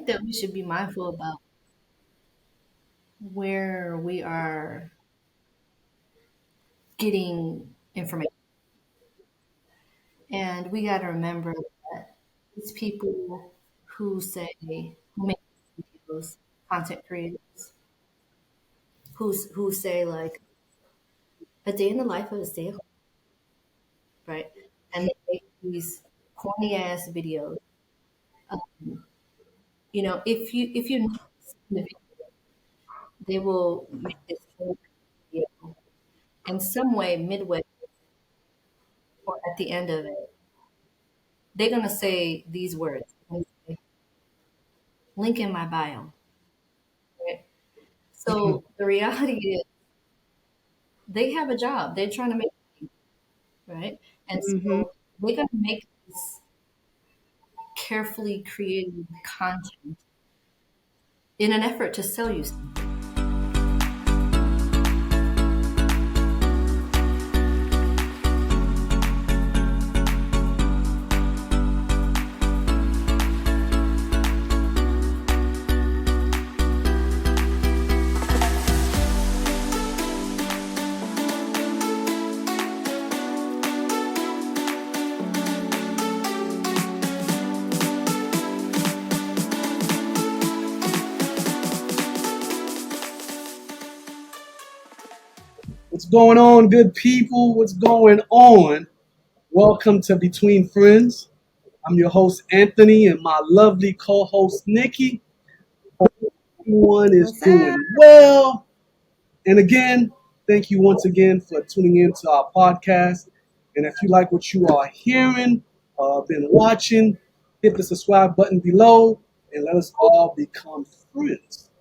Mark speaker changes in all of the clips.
Speaker 1: that we should be mindful about where we are getting information. And we got to remember that these people who make videos, content creators, who say like a day in the life of a stay at home, right? And they make these corny ass videos. If you notice in the video, they will make this whole video in some way, midway or at the end of it, they're gonna say these words. Link in my bio. Right? So the reality is they have a job. They're trying to make money, right? And
Speaker 2: Hmm.
Speaker 1: so they're gonna make this carefully created content in an effort to sell you something.
Speaker 3: What's going on, good people? What's going on? Welcome to Between Friends. I'm your host, Anthony, and my lovely co host, Nikki. Everyone is
Speaker 2: What's up?
Speaker 3: doing well. And again, thank you once again for tuning in to our podcast. And if you like what you are hearing, been watching, hit the subscribe button below and let us all become friends.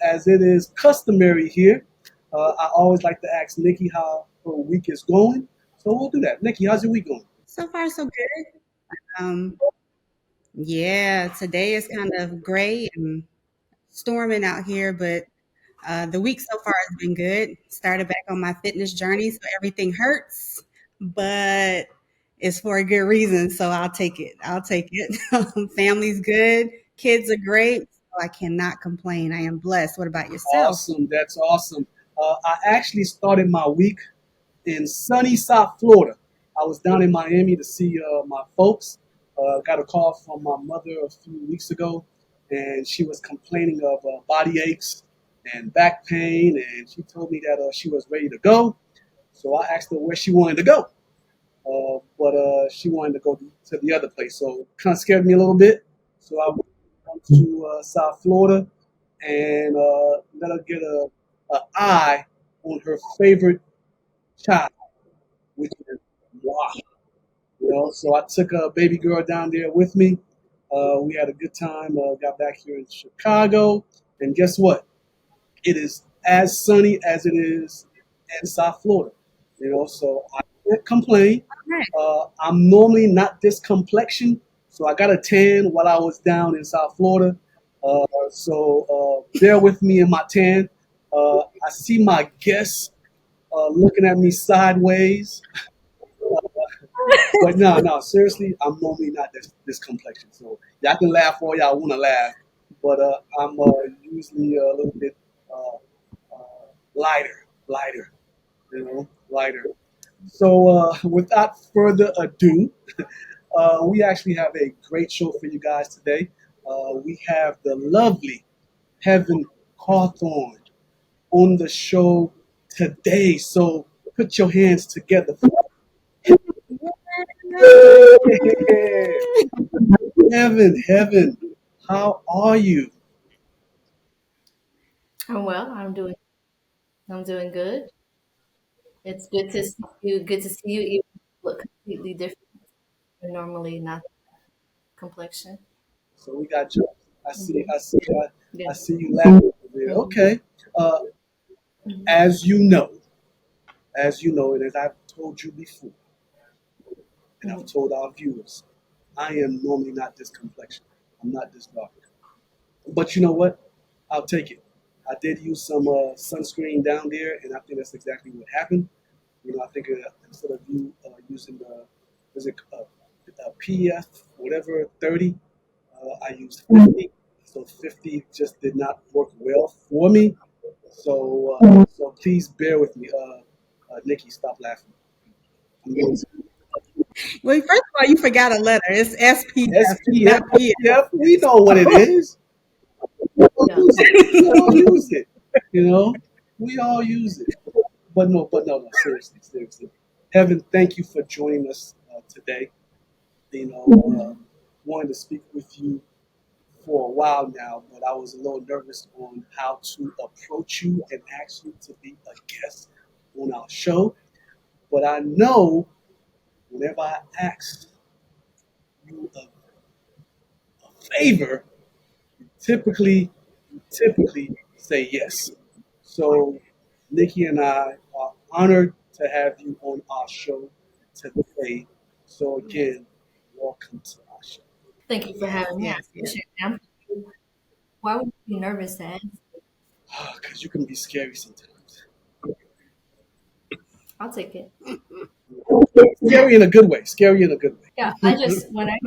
Speaker 3: As it is customary here, I always like to ask Nikki how her week is going. So we'll do that. Nikki, how's your week going?
Speaker 2: So far, so good. Um, yeah, today is kind of gray and storming out here, but the week so far has been good. Started back on my fitness journey, so everything hurts, but it's for a good reason. So I'll take it. I'll take it. Family's good. Kids are great. So I cannot complain. I am blessed. What about yourself?
Speaker 3: Awesome. That's awesome. I actually started my week in sunny South Florida. I was down in Miami to see my folks. Got a call from my mother a few weeks ago, and she was complaining of body aches and back pain, and she told me that she was ready to go. So I asked her where she wanted to go, but she wanted to go to the other place. So kind of scared me a little bit. So I went to South Florida and let her get a eye on her favorite child, which is wow. So I took a baby girl down there with me. We had a good time. Got back here in Chicago, and guess what? It is as sunny as it is in South Florida. So I can't complain.
Speaker 2: Right.
Speaker 3: I'm normally not this complexion, so I got a tan while I was down in South Florida. So bear with me in my tan. I see my guests looking at me sideways. But no, no, seriously, I'm normally not this complexion. So y'all can laugh all y'all want to laugh, but I'm usually a little bit lighter, lighter. So without further ado, we actually have a great show for you guys today. We have the lovely Heaven Hawthorne on the show today. So put your hands together. Heaven, how are you?
Speaker 1: I'm well. I'm doing good. It's good to see you. Good to see you. Even look completely different. You're normally not complexion.
Speaker 3: So we got you. I see.
Speaker 1: Hmm.
Speaker 3: I see. I
Speaker 1: Yeah.
Speaker 3: see you laughing over there.
Speaker 1: Hmm.
Speaker 3: Okay. Uh,
Speaker 1: Hmm.
Speaker 3: as you know, and as I've told you before, and I've
Speaker 1: Hmm.
Speaker 3: told our viewers, I am normally not this complexion. I'm not this dark. But you know what? I'll take it. I did use some sunscreen down there, and I think that's exactly what happened. I think instead of you using the, is it PF, whatever, 30, I used 50. So 50 just did not work well for me. So so please bear with me. Nikki, stop laughing. I'm going
Speaker 2: Well, first of all, you forgot a letter. It's SPF,
Speaker 3: SPF,
Speaker 2: not PS.
Speaker 3: we know what it is. We all
Speaker 1: Yeah.
Speaker 3: use it. We all use it. You know, we all use it. But no, seriously, seriously. Heaven, thank you for joining us today. You know, wanted to speak with you for a while now, but I was a little nervous on how to approach you and ask you to be a guest on our show. But I know whenever I ask you a favor, typically typically say yes. So Nikki and I are honored to have you on our show today. So again, welcome to our show.
Speaker 1: Thank you for
Speaker 2: Yes,
Speaker 1: having me. I
Speaker 2: yes, yes.
Speaker 1: appreciate it. Why would you be nervous to ask?
Speaker 3: Because you can be scary sometimes.
Speaker 1: I'll take it.
Speaker 3: Scary in a good way. Scary in a good way.
Speaker 1: Yeah, I just when I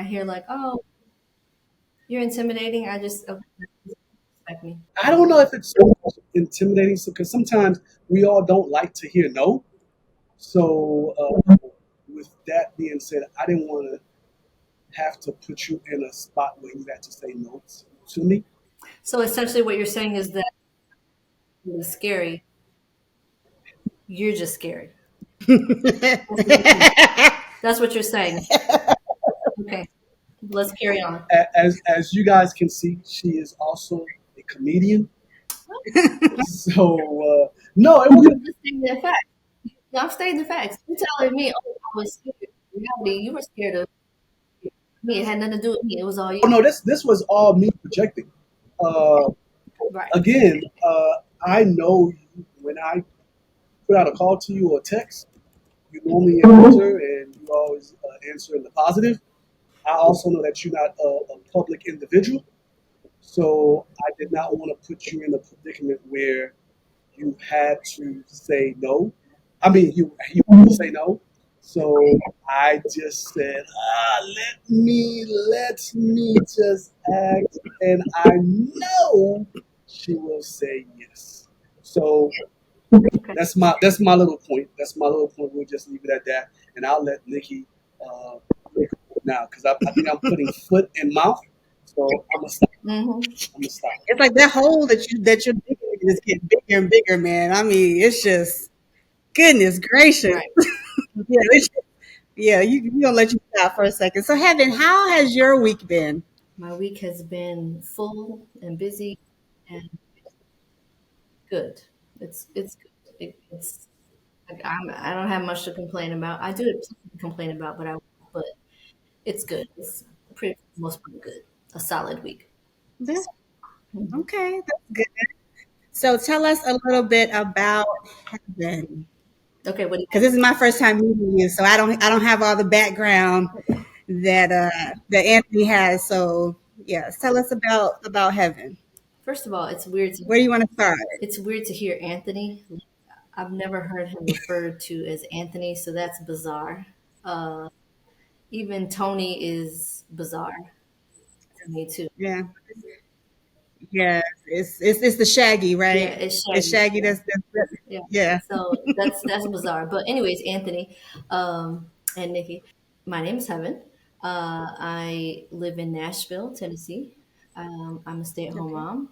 Speaker 1: hear like, oh, you're intimidating, I just expect me.
Speaker 3: I don't know if it's so much intimidating because sometimes we all don't like to hear no. So with that being said, I didn't want to have to put you in a spot where you had to say no to me.
Speaker 1: So essentially, what you're saying is that it's scary. You're just scared. That's what you're saying. That's what you're saying. Okay, let's carry on.
Speaker 3: As you guys can see, she is also a comedian. So no, it wasn't.
Speaker 1: I'm just stating the facts. No, I'm stating the facts. You're telling me, oh, I was scared. In reality, you were scared of me. It had nothing to do with me. It was all
Speaker 3: Oh
Speaker 1: you.
Speaker 3: no, this was all me projecting. Uh,
Speaker 1: Right.
Speaker 3: again, I know you, when I put out a call to you or a text, you normally answer and you always answer in the positive. I also know that you're not a public individual, so I did not want to put you in a predicament where you had to say no. I mean, you want to say no. So I just said, let me just act, and I know she will say yes. So
Speaker 1: Okay.
Speaker 3: that's my little point. That's my little point. We'll just leave it at that, and I'll let Nikki take over now because I think I'm putting foot in mouth. So I'm gonna stop.
Speaker 1: Mm-hmm.
Speaker 3: I'm gonna stop.
Speaker 2: It's like that hole that you're digging is getting bigger and bigger, man. I mean, it's just goodness gracious.
Speaker 1: Right.
Speaker 2: Yeah, yeah. You gonna let you stop for a second. So, Heaven, how has your week been?
Speaker 1: My week has been full and busy and good. It's good. It's like I don't have much to complain about. I do have something to complain about, but it's good. It's pretty for the most part good. A solid week.
Speaker 2: Yeah,
Speaker 1: Mhm.
Speaker 2: okay, that's good. So, tell us a little bit about Heaven,
Speaker 1: Okay, what do you
Speaker 2: because this is my first time meeting you, so I don't have all the background that Anthony has. So, yeah, tell us about Heaven.
Speaker 1: First of all,
Speaker 2: Where do you want to start?
Speaker 1: it's weird to hear Anthony. I've never heard him referred to as Anthony, so that's bizarre. Uh, even Tony is bizarre to me too.
Speaker 2: Yeah, yeah, it's the Shaggy,
Speaker 1: Yeah,
Speaker 2: right?
Speaker 1: it's
Speaker 2: It's
Speaker 1: Shaggy.
Speaker 2: Shaggy.
Speaker 1: Yeah,
Speaker 2: That's
Speaker 1: yeah.
Speaker 2: yeah.
Speaker 1: So that's bizarre. But anyways, Anthony and Nikki, my name is Heaven. I live in Nashville, Tennessee. I'm a stay-at-home
Speaker 2: Okay,
Speaker 1: mom.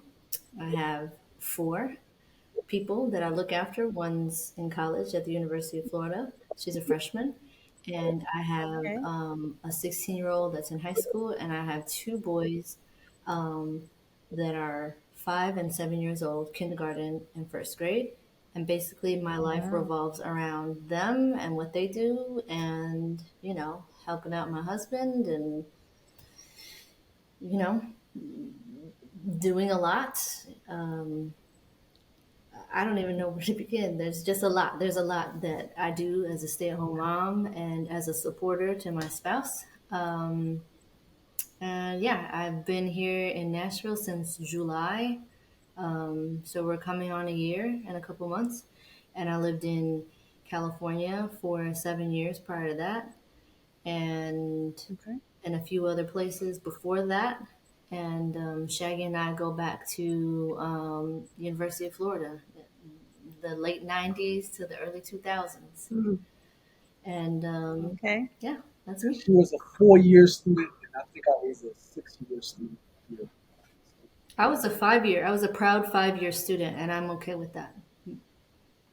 Speaker 1: I have four people that I look after. One's in college at the University of Florida. She's a freshman. And I have
Speaker 2: okay.
Speaker 1: a 16-year-old that's in high school, and I have two boys um, that are 5 and 7 years old, kindergarten and first grade. And basically, my life
Speaker 2: Wow.
Speaker 1: revolves around them and what they do, and helping out my husband, and you know, doing a lot. Um, I don't even know where to begin. There's just a lot. There's a lot that I do as a stay at home mom and as a supporter to my spouse. And yeah, I've been here in Nashville since July. So we're coming on a year in a couple months. And I lived in California for 7 years prior to that. And
Speaker 2: Okay.
Speaker 1: and a few other places before that. And Shaggy and I go back to University of Florida, the late '90s to the early 2000s.
Speaker 2: Mhm.
Speaker 1: And
Speaker 2: Okay.
Speaker 1: yeah, that's me.
Speaker 3: She was a 4 year student, and I think I was a 6 year student here.
Speaker 1: I was a proud 5 year student, and I'm okay with that.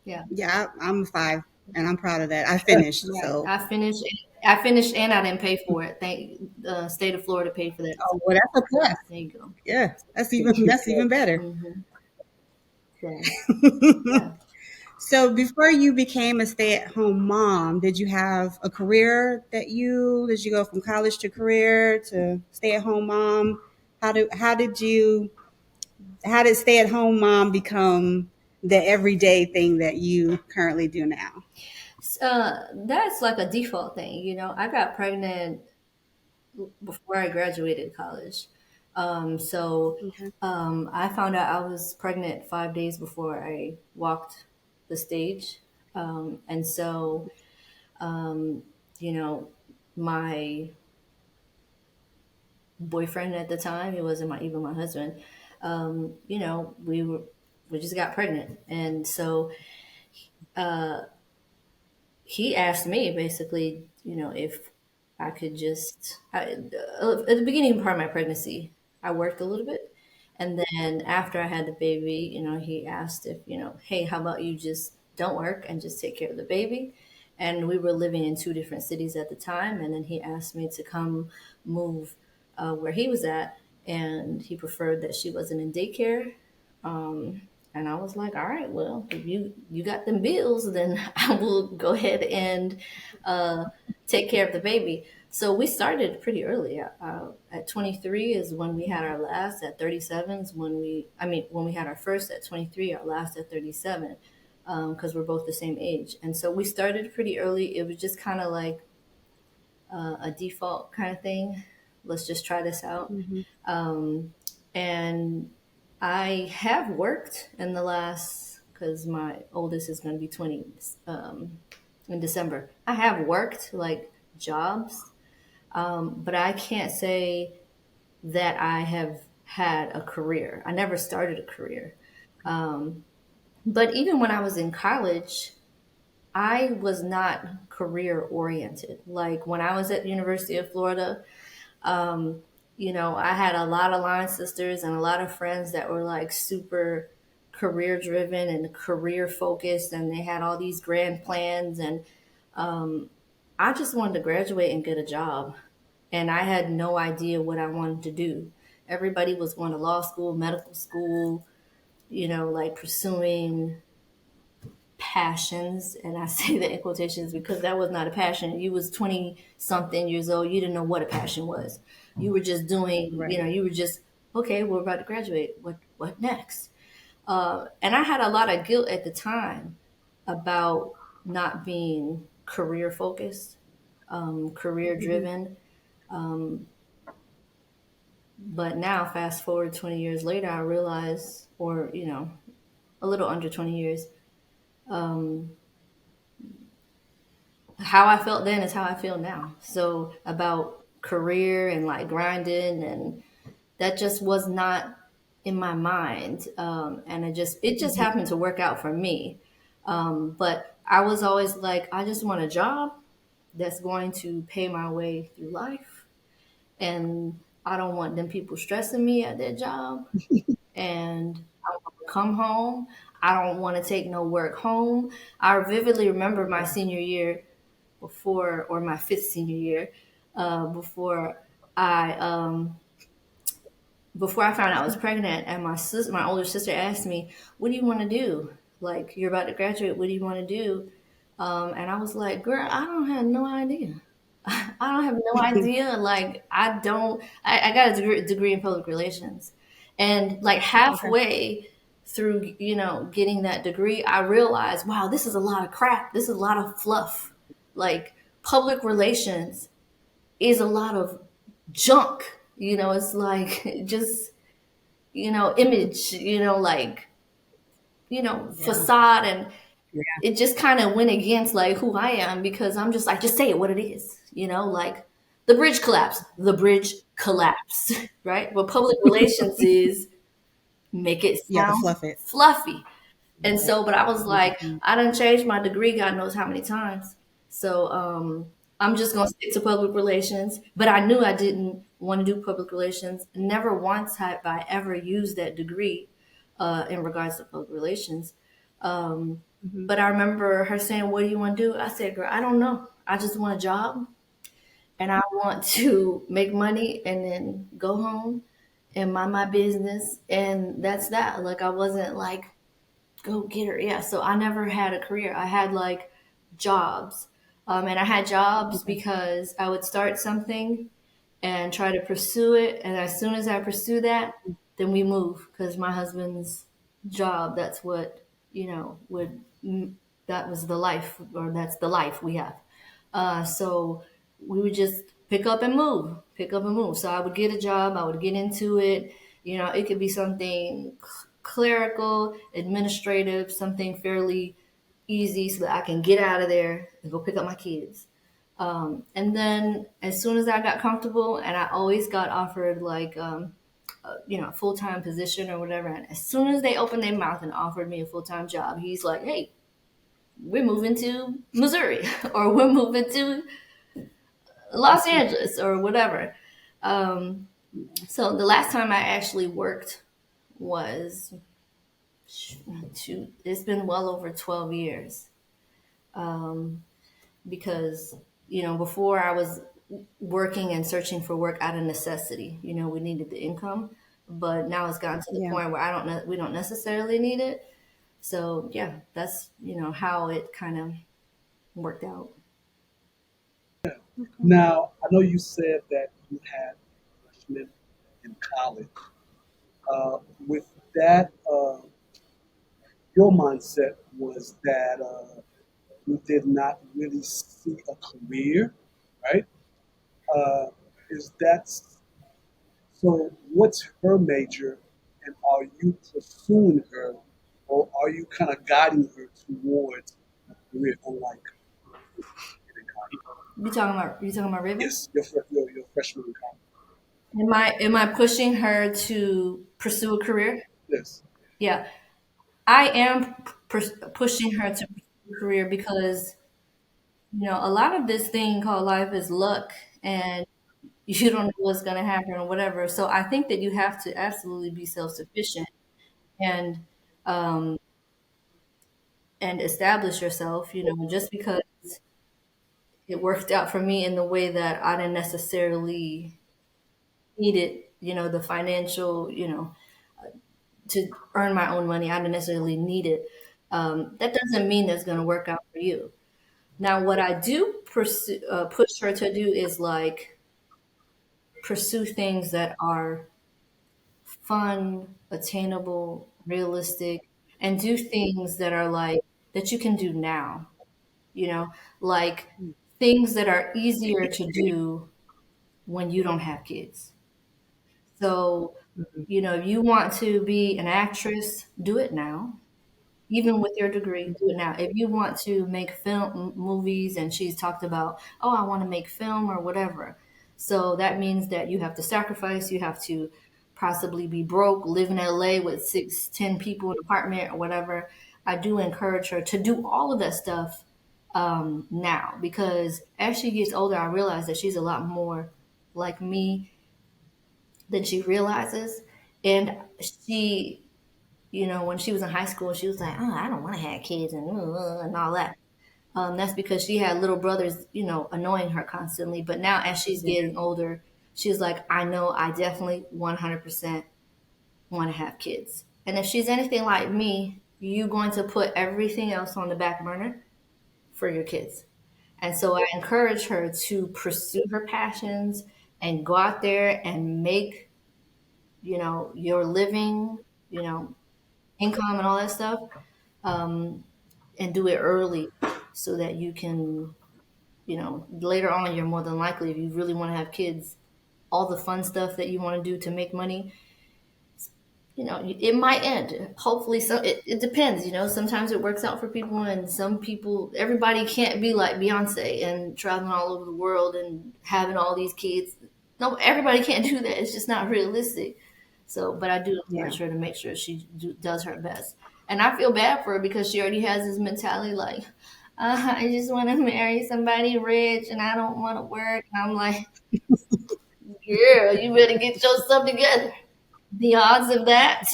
Speaker 1: Yeah.
Speaker 2: Yeah, I'm 5, and I'm proud of that. I finished,
Speaker 1: Right.
Speaker 2: so
Speaker 1: I finished and I didn't pay for it. Thank the state of Florida paid for that.
Speaker 2: oh, well, that's a plus.
Speaker 1: There you go.
Speaker 2: Yeah, that's even better.
Speaker 1: Hmm. So yeah.
Speaker 2: So before you became a stay-at-home mom, did you have a career did you go from college to career to stay-at-home mom? How did stay-at-home mom become the everyday thing that you currently do now?
Speaker 1: That's like a default thing, you know. I got pregnant before I graduated college. So
Speaker 2: Okay.
Speaker 1: I found out I was pregnant 5 days before I walked the stage. And so, you know, my boyfriend at the time, he wasn't even my husband, you know, we just got pregnant. And so he asked me basically, you know, if I could at the beginning part of my pregnancy, I worked a little bit. And then after I had the baby, you know, he asked if, you know, hey, how about you just don't work and just take care of the baby? And we were living in two different cities at the time. And then he asked me to come move where he was at. And he preferred that she wasn't in daycare. And I was like, all right, well, if you got them bills, then I will go ahead and uh, take care of the baby. So we started pretty early. At 23 is when we had our last. At 37 is when we had our first at 23, our last at 37, because we're both the same age. And so we started pretty early. It was just kind of like a default kind of thing. Let's just try this out.
Speaker 2: Hmm.
Speaker 1: And I have worked in the last, because my oldest is going to be 20 in December. I have worked like jobs, but I can't say that I have had a career. I never started a career. But even when I was in college, I was not career oriented. Like when I was at the University of Florida, you know, I had a lot of line sisters and a lot of friends that were like super career driven and career focused, and they had all these grand plans. And I just wanted to graduate and get a job. And I had no idea what I wanted to do. Everybody was going to law school, medical school, you know, like pursuing passions. And I say that in quotations because that was not a passion. You was 20 something years old, you didn't know what a passion was. You were just doing, you know,
Speaker 2: Right.
Speaker 1: you were just, okay, we're about to graduate, what next? And I had a lot of guilt at the time about not being career focused, career
Speaker 2: Hmm.
Speaker 1: driven. But now, fast forward 20 years later, I realize, or, you know, a little under 20 years, how I felt then is how I feel now. So about career and like grinding, and that just was not in my mind. And it just
Speaker 2: Hmm.
Speaker 1: happened to work out for me. But I was always like, I just want a job that's going to pay my way through life. And I don't want them people stressing me at their job. And I want to come home. I don't want to take no work home. I vividly remember my senior year before, or my fifth senior year, before I before I found out I was pregnant, and my older sister asked me, "What do you want to do? Like you're about to graduate. What do you want to do?" And I was like, "Girl, I don't have no idea. I don't have no idea. Like I don't. I got a degree in public relations, and like
Speaker 2: Okay.
Speaker 1: halfway through, you know, getting that degree, I realized, wow, this is a lot of crap. This is a lot of fluff. Like public relations is a lot of junk. You know, it's like just, you know, image, you know, like, you know,
Speaker 2: Yeah.
Speaker 1: facade. And
Speaker 2: Yeah.
Speaker 1: it just kind of went against like who I am, because I'm just like, just say it what it is, you know, like The bridge collapsed. The bridge collapsed, right? What public relations is, make it
Speaker 2: You have to
Speaker 1: sound
Speaker 2: fluff it.
Speaker 1: fluffy. And
Speaker 2: Yep.
Speaker 1: so, but I was like,
Speaker 2: Mhm.
Speaker 1: I done changed my degree, God knows how many times. So I'm just gonna stick to public relations. But I knew I didn't want to do public relations. Never once have I ever used that degree in regards to public relations. Um,
Speaker 2: Mhm.
Speaker 1: but I remember her saying, "What do you want to do?" I said, "Girl, I don't know. I just want a job and I want to make money and then go home and mind my business." And that's that. Like I wasn't like go get her. Yeah. So I never had a career. I had like jobs. And I had jobs
Speaker 2: Okay.
Speaker 1: because I would start something and try to pursue it. And as soon as I pursue that, then we move because my husband's job, that's what, would, that was the life, or that's the life we have. So we would just pick up and move, pick up and move. So I would get a job, I would get into it. It could be something clerical, administrative, something fairly easy so that I can get out of there and go pick up my kids. And then as soon as I got comfortable, and I always got offered like, a full time position or whatever. And as soon as they opened their mouth and offered me a full time job, he's like, "Hey, we're moving to Missouri, or we're moving to Los Angeles, or whatever." Um, so the last time I actually worked was, shoot, it's been well over 12 years. Um, because before I was working and searching for work out of necessity. We needed the income, but now it's gotten to the
Speaker 2: Yeah.
Speaker 1: point where we don't necessarily need it. So yeah, that's how it kind of worked out.
Speaker 2: Okay.
Speaker 3: Now, I know you said that you had freshmen in college. With that, your mindset was that you did not really see a career, right? Uh, is that so? What's her major, and are you pursuing her, or are you kind of guiding her towards a career, unlike in college?
Speaker 1: You talking about Raven?
Speaker 3: Yes, your freshman in college.
Speaker 1: Am I pushing her to pursue a career?
Speaker 3: Yes.
Speaker 1: Yeah, I am pushing her to pursue a career because a lot of this thing called life is luck, and you don't know what's going to happen or whatever. So I think that you have to absolutely be self sufficient and um, and establish yourself. Just because it worked out for me in the way that I didn't necessarily need it, the financial, to earn my own money, I didn't necessarily need it. That doesn't mean that's going to work out for you. Now, what I do push her to do is like pursue things that are fun, attainable, realistic, and do things that are like that you can do now, you know, like things that are easier to do when you don't have kids. So,
Speaker 2: Mhm.
Speaker 1: you want to be an actress, do it now. Even with your degree, do it now. If you want to make movies, and she's talked about, oh, I want to make film or whatever. So that means that you have to sacrifice. You have to possibly be broke, live in LA with 10 people in an apartment or whatever. I do encourage her to do all of that stuff now, because as she gets older, I realize that she's a lot more like me than she realizes. And she when she was in high school, she was like, "Oh, I don't want to have kids," and all that. That's because she had little brothers, annoying her constantly. But now, as she's
Speaker 2: Yeah.
Speaker 1: getting older, she's like, "I know, I definitely 100% want to have kids." And if she's anything like me, you're going to put everything else on the back burner for your kids. And so I encourage her to pursue her passions and go out there and make, your living, you know, income and all that stuff, um, and do it early so that you can, later on, you're more than likely, if you really want to have kids, all the fun stuff that you want to do to make money, it might end. Hopefully, it depends. Sometimes it works out for people, and some people, everybody can't be like Beyonce and traveling all over the world and having all these kids. No, everybody can't do that. It's just not realistic. So, but I do
Speaker 2: Yeah.
Speaker 1: encourage her to make sure she does her best. And I feel bad for her because she already has this mentality like, I just want to marry somebody rich and I don't want to work. And I'm like, yeah, you better get yourself together. The odds of that,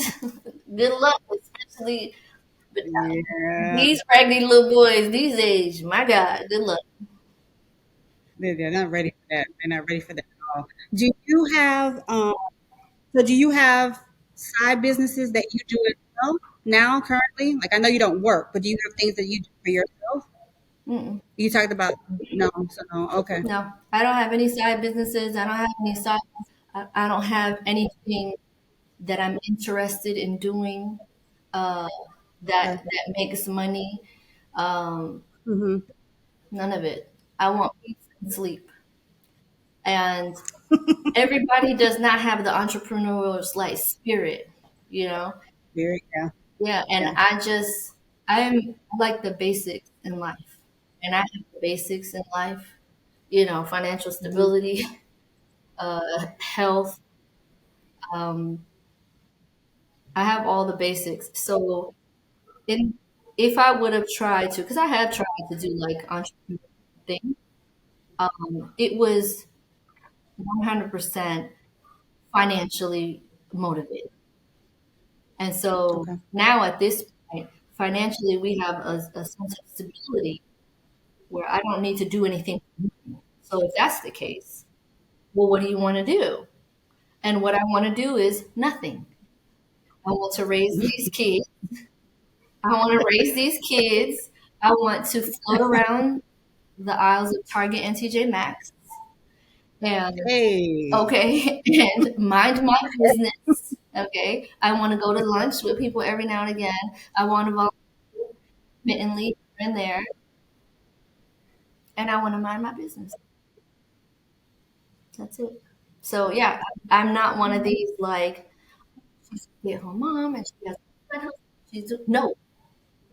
Speaker 1: good luck, especially with
Speaker 2: Yeah.
Speaker 1: these raggedy little boys these days. My God, good luck.
Speaker 2: They're not ready for that. They're not ready for that at all. Do you have do you have side businesses that you do as well now currently? Like I know you don't work, but do you have things that you do for yourself?
Speaker 1: Mm-mm.
Speaker 2: You talked about no, so no. Okay.
Speaker 1: No, I don't have any side businesses. I don't have any side. I don't have anything that I'm interested in doing uh, that
Speaker 2: Okay.
Speaker 1: that makes money. Um,
Speaker 2: Hmm.
Speaker 1: None of it. I want peace and sleep. And everybody does not have the entrepreneurial like spirit, you know.
Speaker 2: Very yeah,
Speaker 1: Yeah, and
Speaker 2: yeah.
Speaker 1: I'm like the basics in life, and I have the basics in life. Financial
Speaker 2: Hmm.
Speaker 1: stability, health. Um, I have all the basics. So, in if I would have tried to, because I have tried to do like entrepreneurial thing, it was 100% financially motivated. And so
Speaker 2: Okay.
Speaker 1: now at this point, financially, we have a sense of stability where I don't need to do anything. So if that's the case, well, what do you want to do? And what I want to do is nothing. I want to raise these kids. I want to raise these kids. I want to float around the aisles of Target and TJ Maxx and
Speaker 2: Hey,
Speaker 1: okay, and mind my business. Okay, I want to go to lunch with people every now and again. I want to volunteer intermittently here and there, and I want to mind my business. That's it. So yeah, I'm not one of these like she's a stay-at-home mom and she has no,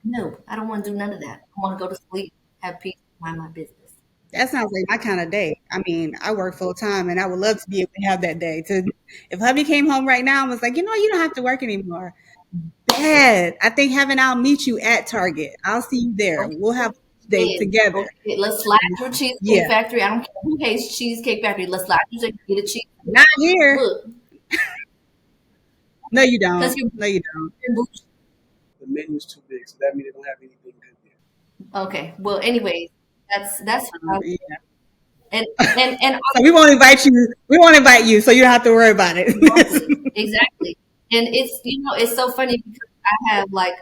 Speaker 1: no. I don't want to do none of that. I want to go to sleep, have peace, mind my business.
Speaker 2: that sounds like my kind of day. I mean, I work full time, and I would love to be able to have that day. To if hubby came home right now and was like, you don't have to work anymore. Bad. I think having I'll meet you at Target. I'll see you there.
Speaker 1: Okay,
Speaker 2: We'll have a date
Speaker 1: kids.
Speaker 2: together.
Speaker 1: Okay, let's slide through Cheesecake
Speaker 2: Yeah,
Speaker 1: Factory. I don't care who hates Cheesecake Factory. Let's slide through and get a cheese.
Speaker 2: not here.
Speaker 1: Look,
Speaker 2: No, you
Speaker 1: because
Speaker 2: don't. No, you don't.
Speaker 1: you're bougie.
Speaker 3: The menu's too big, so that means they don't have anything good there.
Speaker 1: Okay. Well, anyways, that's fine.
Speaker 2: Yeah.
Speaker 1: And and
Speaker 2: So we won't invite you. We won't invite you, so you don't have to worry about it.
Speaker 1: exactly, exactly. And it's so funny because I have like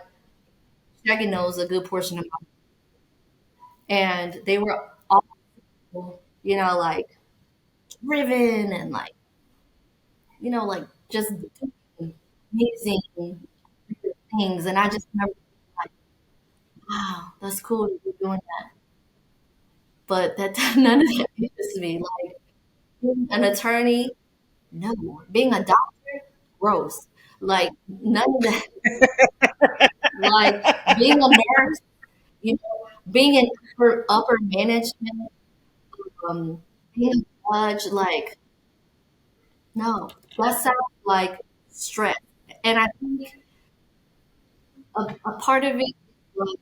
Speaker 1: Shaggy knows a good portion of my, and they were all like driven and like like just doing amazing things, and I just remember like, wow, that's cool that you're doing that. But that none of that interests me. Like being an attorney, no. Being a doctor, gross. Like none of that. Like being a nurse, being in upper management, um, being a judge, like no, that sounds like stress. And I think a part of it, like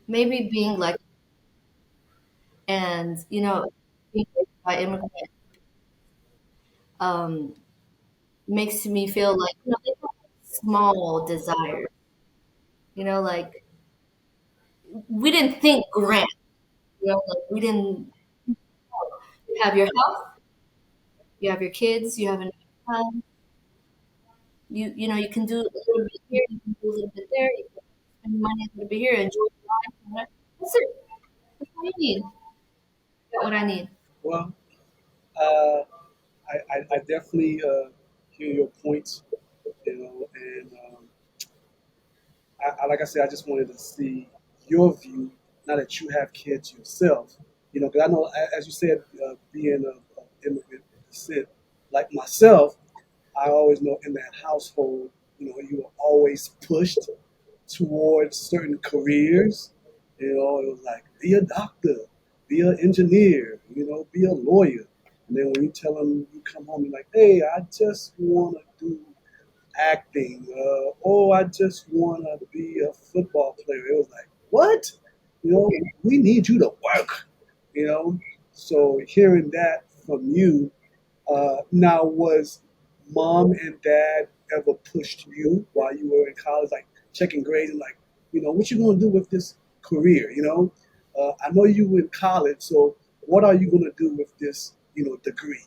Speaker 1: maybe being like, and being raised by immigrant, um, makes me feel like they have small desires. Like we didn't think grand. Like we didn't. You have your health, you have your kids, you have an income. You can do a little bit here, you can do a little bit there, you can spend money a little bit here, enjoy your life. That's it. That's all you need. Got what I need.
Speaker 3: Well, uh, I definitely hear your points, and like I said, I just wanted to see your view now that you have kids yourself. Because I know, as you said, being of immigrant descent, like myself, I always know in that household, you were always pushed towards certain careers. It was like, be a doctor, be an engineer, be a lawyer. And then when you tell them, you come home, you're like, hey, I just want to do acting. Oh, I just want to be a football player. It was like, what? We need you to work, you know? So hearing that from you, now, was mom and dad ever pushed you while you were in college, like checking grades and like, what you gonna do with this career? I know you were in college, so what are you gonna do with this, degree?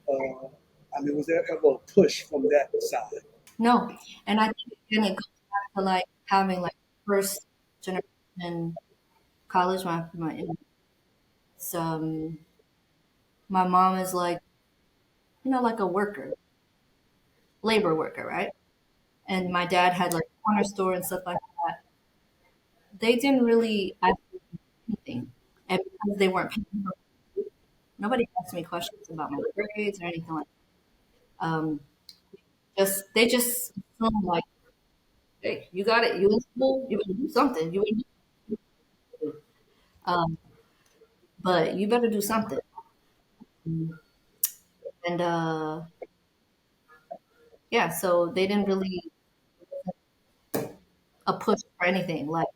Speaker 3: Uh, I mean, was there ever a push from that side?
Speaker 1: No, and I think again it goes back to like having like first generation college. It's, my mom is like like a worker, labor worker, right? And my dad had like a corner store and stuff like that. They didn't really ask me anything, and because they weren't paying for it, nobody asked me questions about my grades or anything like that. Just they just assumed like, hey, you got it. You in school, you better do something. You in, um, but you better do something. And yeah, so they didn't really a push for anything like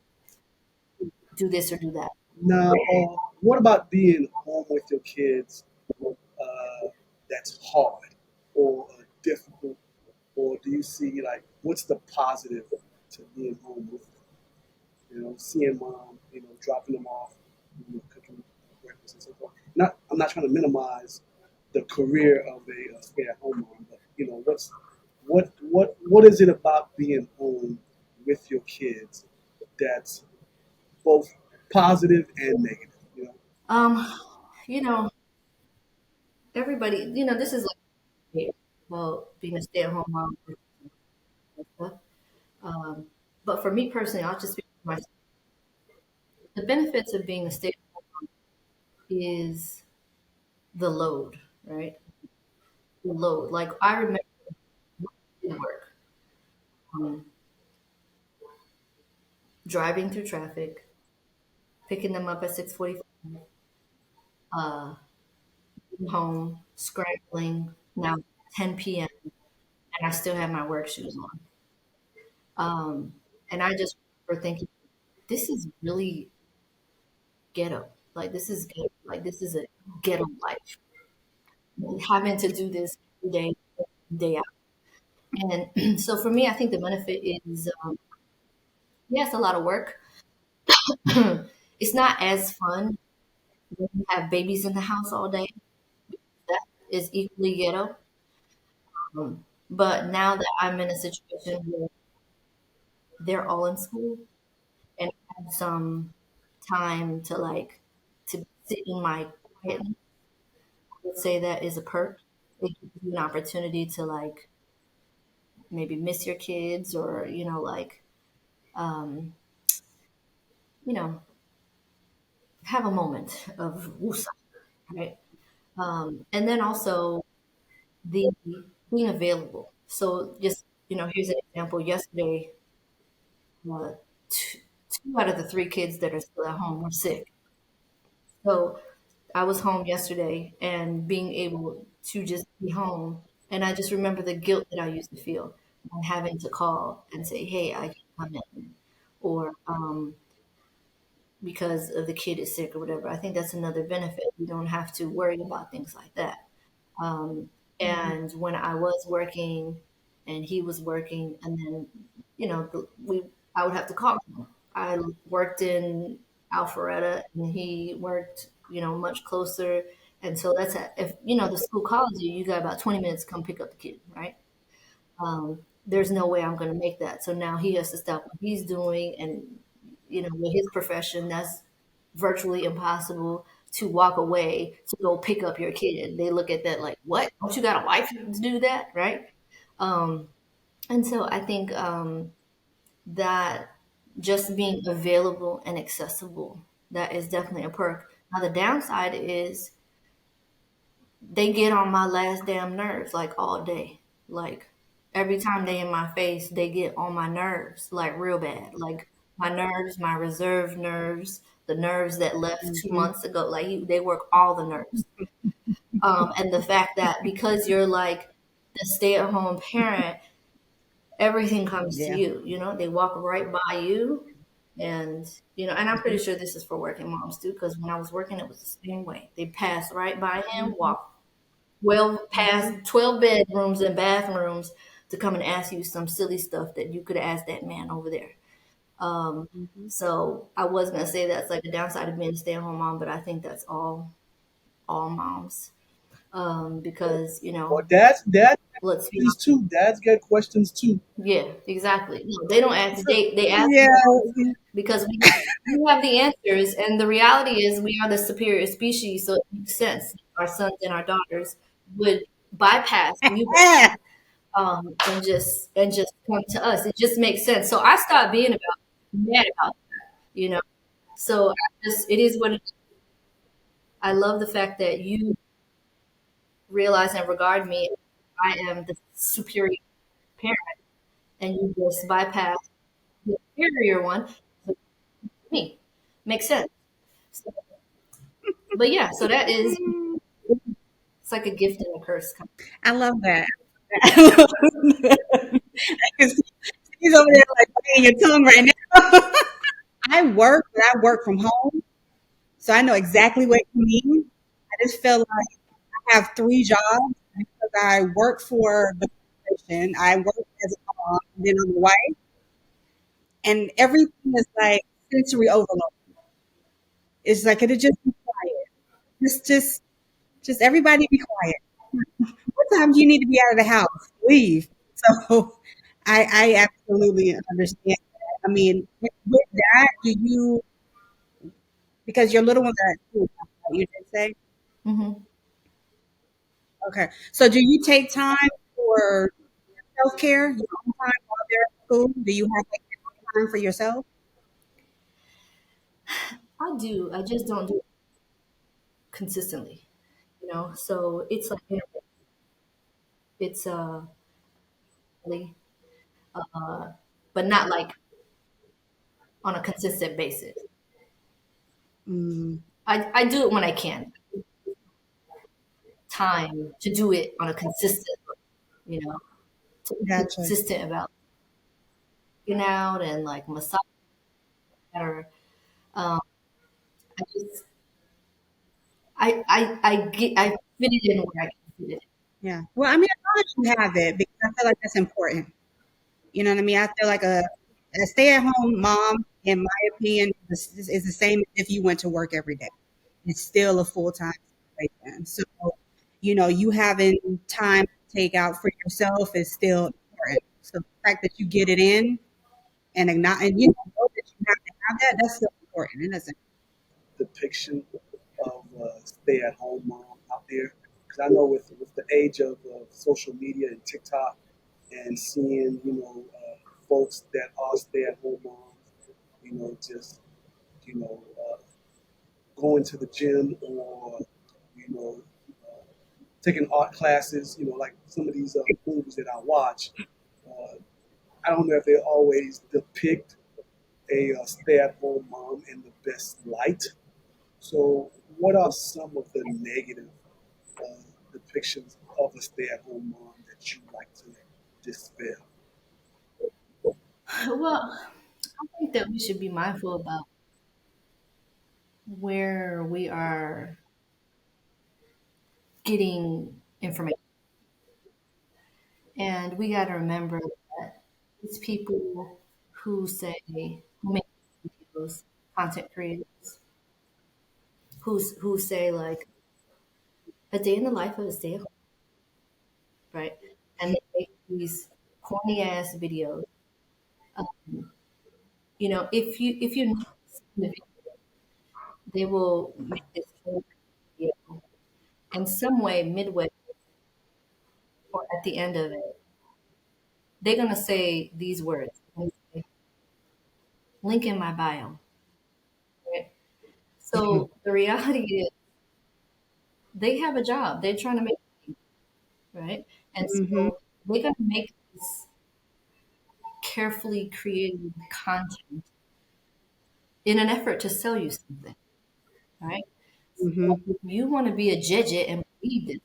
Speaker 1: do this or do that.
Speaker 3: Now, what about being home with your kids? That's hard or difficult, or do you see like what's the positive to being home with them? Seeing mom, dropping them off, cooking breakfast and so forth. I'm not trying to minimize the career of a stay-at-home mom, but what is it about being home with your kids that's both positive and negative?
Speaker 1: Um, you know, everybody, this is like well, being a stay-at-home mom and stuff. Um, but for me personally, I'll just speak for myself. The benefits of being a stay-at-home is the load, right? The load. Like I remember in work, um, driving through traffic, picking them up at 6:45, uh, getting home, scrambling. Now 10 p.m. and I still have my work shoes on. And I just remember thinking, this is really ghetto. Like this is ghetto. Like this is a ghetto life. Having to do this every day, day out. And so for me, I think the benefit is, yes, a lot of work. It's not as fun when you have babies in the house all day. That is equally ghetto. But now that I'm in a situation where they're all in school and I have some time to like to sit in my quietness, I would say that is a perk. It gives you an opportunity to like maybe miss your kids or like um, you know have a moment of woosah, right? And then also the being available. So just here's an example. Yesterday, uh, two, two out of the three kids that are still at home were sick. So I was home yesterday and being able to just be home. And I just remember the guilt that I used to feel and having to call and say, hey, I can come in. Or because of the kid is sick or whatever. I think that's another benefit. You don't have to worry about things like that. Um, and when I was working and he was working, and then, I would have to call him. I worked in Alpharetta and he worked, much closer. And so if, the school calls you, you got about 20 minutes to come pick up the kid, right? There's no way I'm going to make that. So now he has to stop what he's doing. And, with his profession, that's virtually impossible to walk away to go pick up your kid. They look at that like, what? Don't you got a wife to do that? Right. Um, and so I think that just being available and accessible, that is definitely a perk. Now, the downside is they get on my last damn nerves like all day. Like every time they in my face, they get on my nerves, like real bad. Like my nerves, my reserve nerves, the nerves that left two
Speaker 2: Mhm.
Speaker 1: months ago. Like they work all the nerves. And the fact that because you're like the stay-at-home parent, everything comes to
Speaker 2: Yeah.
Speaker 1: you. You know, they walk right by you, and and I'm pretty sure this is for working moms too. Because when I was working, it was the same way. They passed right by him,
Speaker 2: Mhm.
Speaker 1: walk well past
Speaker 2: Mhm.
Speaker 1: 12 bedrooms and bathrooms to come and ask you some silly stuff that you could have asked that man over there. Um,
Speaker 2: Mhm.
Speaker 1: so I was gonna say that's like the downside of being a stay-at-home mom, but I think that's all moms. Because
Speaker 3: Or dads got
Speaker 1: let's be
Speaker 3: questions too. Dads get questions too.
Speaker 1: yeah, exactly. No, they don't ask.
Speaker 2: So,
Speaker 1: They ask
Speaker 2: yeah.
Speaker 1: because we have the answers, and the reality is we are the superior species. So it makes sense. Our sons and our daughters would bypass you and just come to us. It just makes sense. So I stopped being about mad about you know. So it is what it is. I love the fact that you realize and regard me. I am the superior parent, and you just bypass the inferior one. So me makes sense. So, but yeah, so that is it's like a gift and a curse.
Speaker 2: I love that. He's over there like biting your tongue right now. I work, but I work from home, so I know exactly what you mean. I just feel like I have three jobs because I work for the corporation, I work as a mom, and then I'm a wife, and everything is like sensory overload. It's like it'll just be quiet. Just everybody be quiet. What time do you need to be out of the house? Leave. So I absolutely understand that. I mean, with that, do you because your little ones are at school, right? You did say?
Speaker 1: Hmm.
Speaker 2: Okay. So do you take time for self care, your own time while they're at school? Do you have like time for yourself?
Speaker 1: I do. I just don't do it consistently. So it's like it's really, but not like on a consistent basis.
Speaker 2: Mm,
Speaker 1: I do it when I can. Time to do it on a consistent, you know, to be
Speaker 2: gotcha.
Speaker 1: consistent about getting out and like massage or I just I fit it in where I can fit it.
Speaker 2: Yeah. Well, I mean, as long as you have it, because I feel like that's important. You know what I mean? I feel like a stay at home mom, in my opinion, is the same as if you went to work every day. It's still a full time situation. So, you having time to take out for yourself is still important. So the fact that you get it in and acknowledge, and know that you have to have that, that's still important. It doesn't.
Speaker 3: Depiction of stay-at-home mom out there. Because I know with the age of social media and TikTok and seeing folks that are stay-at-home moms, just you know uh, going to the gym or you know taking art classes, like some of these movies that I watch. Uh, I don't know if they always depict a stay-at-home mom in the best light. So, what are some of the negative uh, depictions of a stay-at-home mom that you like to dispel?
Speaker 1: Well, I think that we should be mindful about where we are getting information, and we got to remember that it's people who make videos, content creators, who say like a day in the life of a stay at home, right? And they make these corny ass videos. If you notice in the video, they will make this whole video in some way, midway or at the end of it, they're gonna say these words. Link in my bio. Right? So the reality is they have a job. They're trying to make money, right? And so
Speaker 2: Mm-hmm.
Speaker 1: they're gonna make this carefully created content in an effort to sell you something, right? So
Speaker 2: Mhm.
Speaker 1: if you want to be a judge and believe this,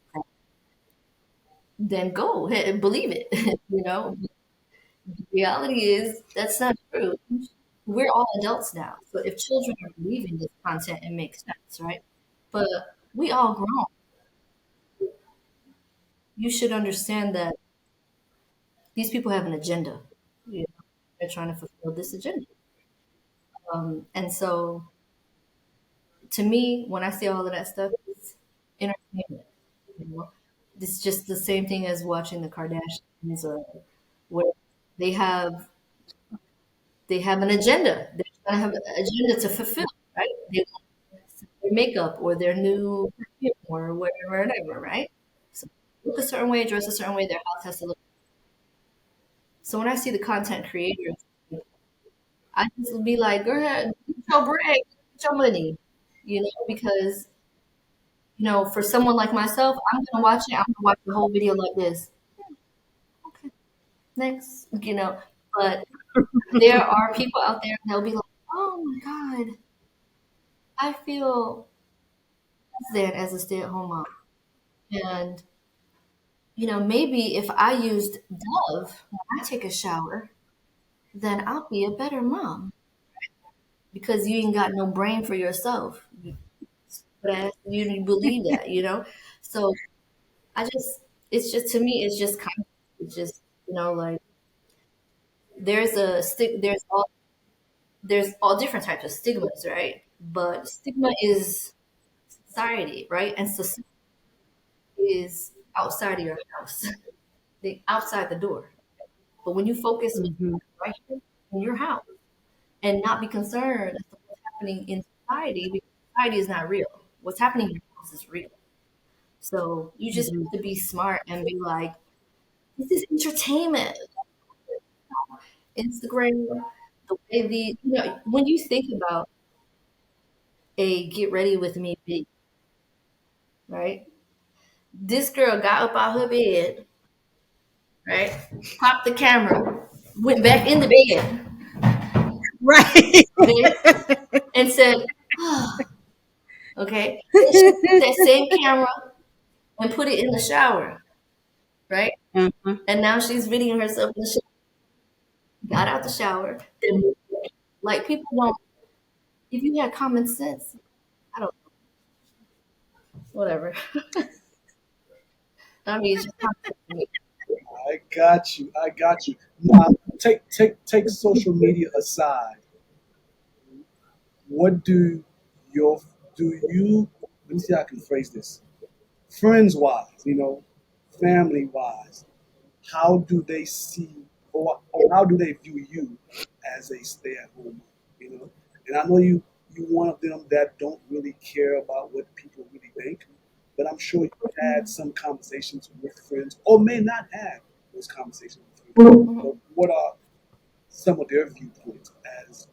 Speaker 1: then go ahead and believe it. The reality is that's not true. We're all adults now. So if children are believing this content, it makes sense, right? But we all grown. You should understand that these people have an agenda. You know, they're trying to fulfill this agenda. And so to me, when I see all of that stuff, it's entertainment. You know? It's just the same thing as watching the Kardashians or what they have they have an agenda. They're trying to have an agenda to fulfill, right? They want their makeup or their new perfume or whatever, right? So look a certain way, dress a certain way, their house has to look. So when I see the content creators, I just be like, go ahead, get your bread, get your money, because for someone like myself, I'm gonna watch it. I'm gonna watch the whole video like this. Okay, next, But there are people out there, and they'll be like, oh my God, I feel less than as a stay-at-home mom. And, maybe if I used Dove when I take a shower, then I'll be a better mom because you ain't got no brain for yourself. But you believe that. So I just, it's just, to me, it's just kind of, it's just, like there's all different types of stigmas, right? But stigma is society, right? And society is outside of your house, outside the door. But when you focus on
Speaker 2: Mhm.
Speaker 1: right here in your house and not be concerned as to what's happening in society, because society is not real. What's happening in your house is real. So you just
Speaker 2: Mhm.
Speaker 1: have to be smart and be like, this is entertainment. Instagram, the way when you think about a get ready with me video, right? This girl got up out her bed, right? Popped the camera, went back in the bed,
Speaker 2: Right.
Speaker 1: okay, and said, okay. Then she took that same camera and put it in the shower, right?
Speaker 2: Uh-huh.
Speaker 1: And now she's videoing herself in the shower. Got out the shower. Then, like people don't. If you had common sense, I don't. Whatever. I mean, it's just common sense to me.
Speaker 3: I got you. I got you. Now, take social media aside. What your do you? Let me see how I can phrase this. Friends wise, family wise, how do they see or how do they view you as a stay at home mom? And I know you one of them that don't really care about what people really think, but I'm sure you had some conversations with friends or may not have those conversations with friends.
Speaker 1: Mhm.
Speaker 3: But what are some of their viewpoints as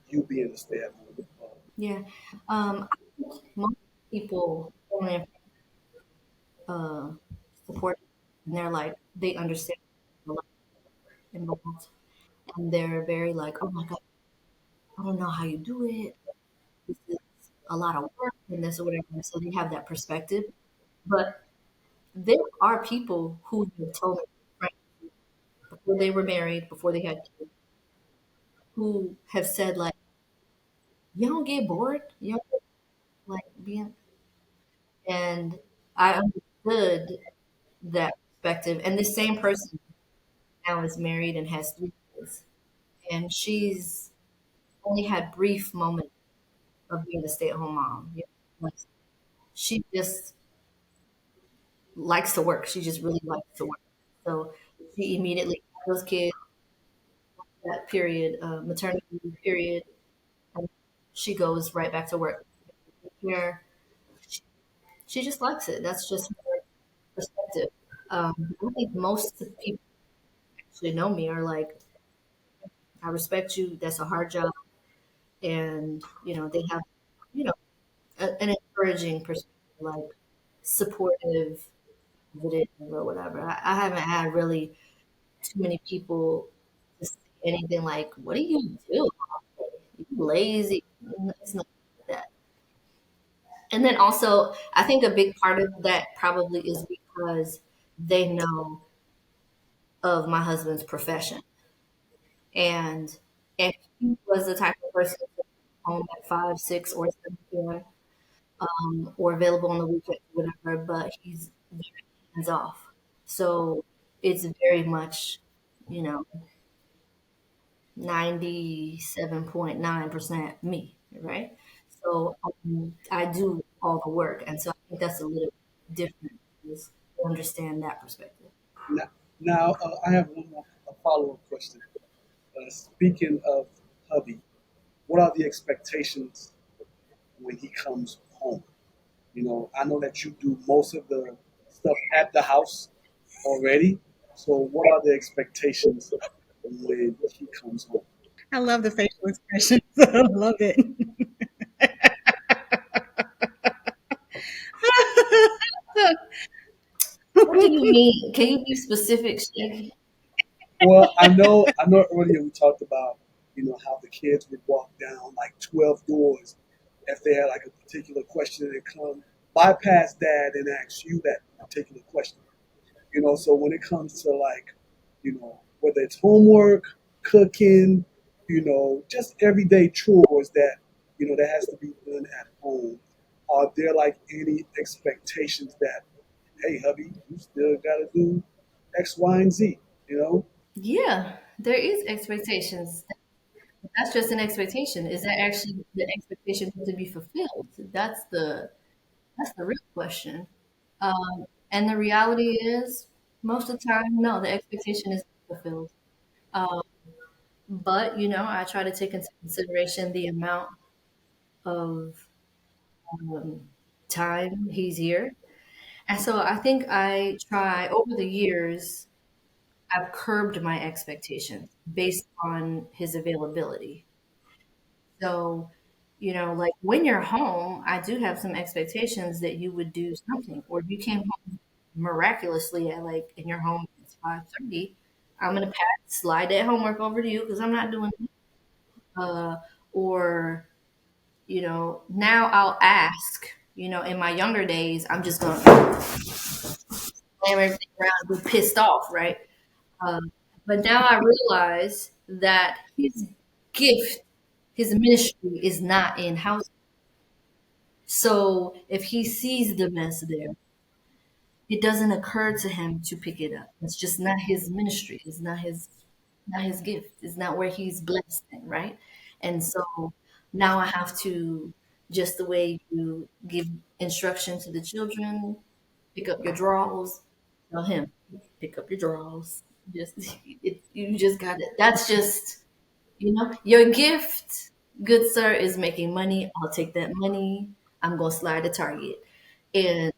Speaker 3: you being a stay at home mom?
Speaker 1: Yeah. I think most people only uh, support, and they're like they understand a lot involved, and they're very like, oh my God, I don't know how you do it. This is a lot of work and this or whatever. So they have that perspective. But there are people who have told me, right, before they were married, before they had kids, who have said like, you don't get bored, you don't like being, and I understood that perspective. And the same person now is married and has 3 kids, and she's only had brief moments of being a stay-at-home mom. Like, she just likes to work. She just really likes to work. So she immediately had those kids, that period, maternity leave period, and she goes right back to work. Where she just likes it. That's just her perspective. I think most of the people who actually know me are like, I respect you. That's a hard job, and they have you know an encouraging perspective, like supportive. positive or whatever. I haven't had really too many people to say anything like, "What do you do? You lazy?" It's not like that. And then also, I think a big part of that probably is because they know of my husband's profession, and if he was the type of person to be home at 5, 6, or 7 p.m. Or available on the weekend, whatever, but he's very hands off. So it's very much, you know, 97.9% me, right? So I do all the work. And so I think that's a little different is to understand that perspective.
Speaker 3: Now, I have one more a follow up question. Speaking of hubby, what are the expectations when he comes home? I know that you do most of the stuff at the house already. So, what are the expectations when he comes home?
Speaker 2: I love the facial expressions. I love it.
Speaker 1: What do you mean? Can you be specific, Shay?
Speaker 3: Well, I know. Earlier we talked about how the kids would walk down like 12 doors if they had like a particular question and come bypass dad and ask you that particular question. So when it comes to like whether it's homework, cooking, just everyday chores that has to be done at home, are there like any expectations that, hey hubby, you still got to do X, Y, and Z? you know
Speaker 1: Yeah, there is expectations. That's just an expectation. Is that actually the expectation to be fulfilled? That's the real question. And the reality is, most of the time, no, the expectation is fulfilled. Um, but I try to take into consideration the amount of um, time he's here, and so I think I try over the years. I've curbed my expectations based on his availability. So, like when you're home, I do have some expectations that you would do something, or if you came home miraculously at like in your home it's 5:30, I'm gonna slide that homework over to you because I'm not doing it. Or now I'll ask. In my younger days, I'm just gonna slam everything around and be pissed off, right? Um, but now I realize that his gift, his ministry, is not in house. So if he sees the mess there, it doesn't occur to him to pick it up. It's just not his ministry. It's not his gift. It's not where he's blessed in, right? And so now I have to, just the way you give instruction to the children, pick up your drawers, tell him, pick up your drawers. Just you just got it. That's just your gift, good sir, is making money. I'll take that money. I'm gonna slide to Target. And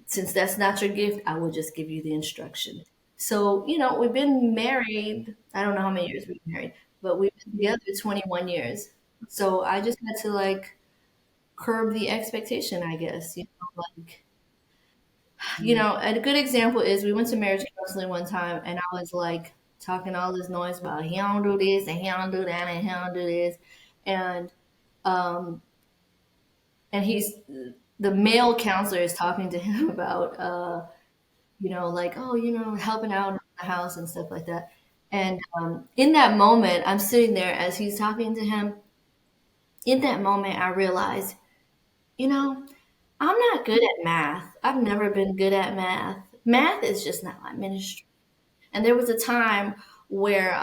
Speaker 1: since that's not your gift, I will just give you the instruction. So, we've been married. I don't know how many years we've been married, but we've been together 21 years. So I just had to like curb the expectation, I guess. Like, a good example is we went to marriage counseling one time and I was like talking all this noise about he don't do this and he don't do that and he don't do this. And um and he's the male counselor is talking to him about like, oh, helping out in the house and stuff like that. And in that moment, I'm sitting there as he's talking to him. In that moment, I realized, you know, I'm not good at math. I've never been good at math. Math is just not my ministry. And there was a time where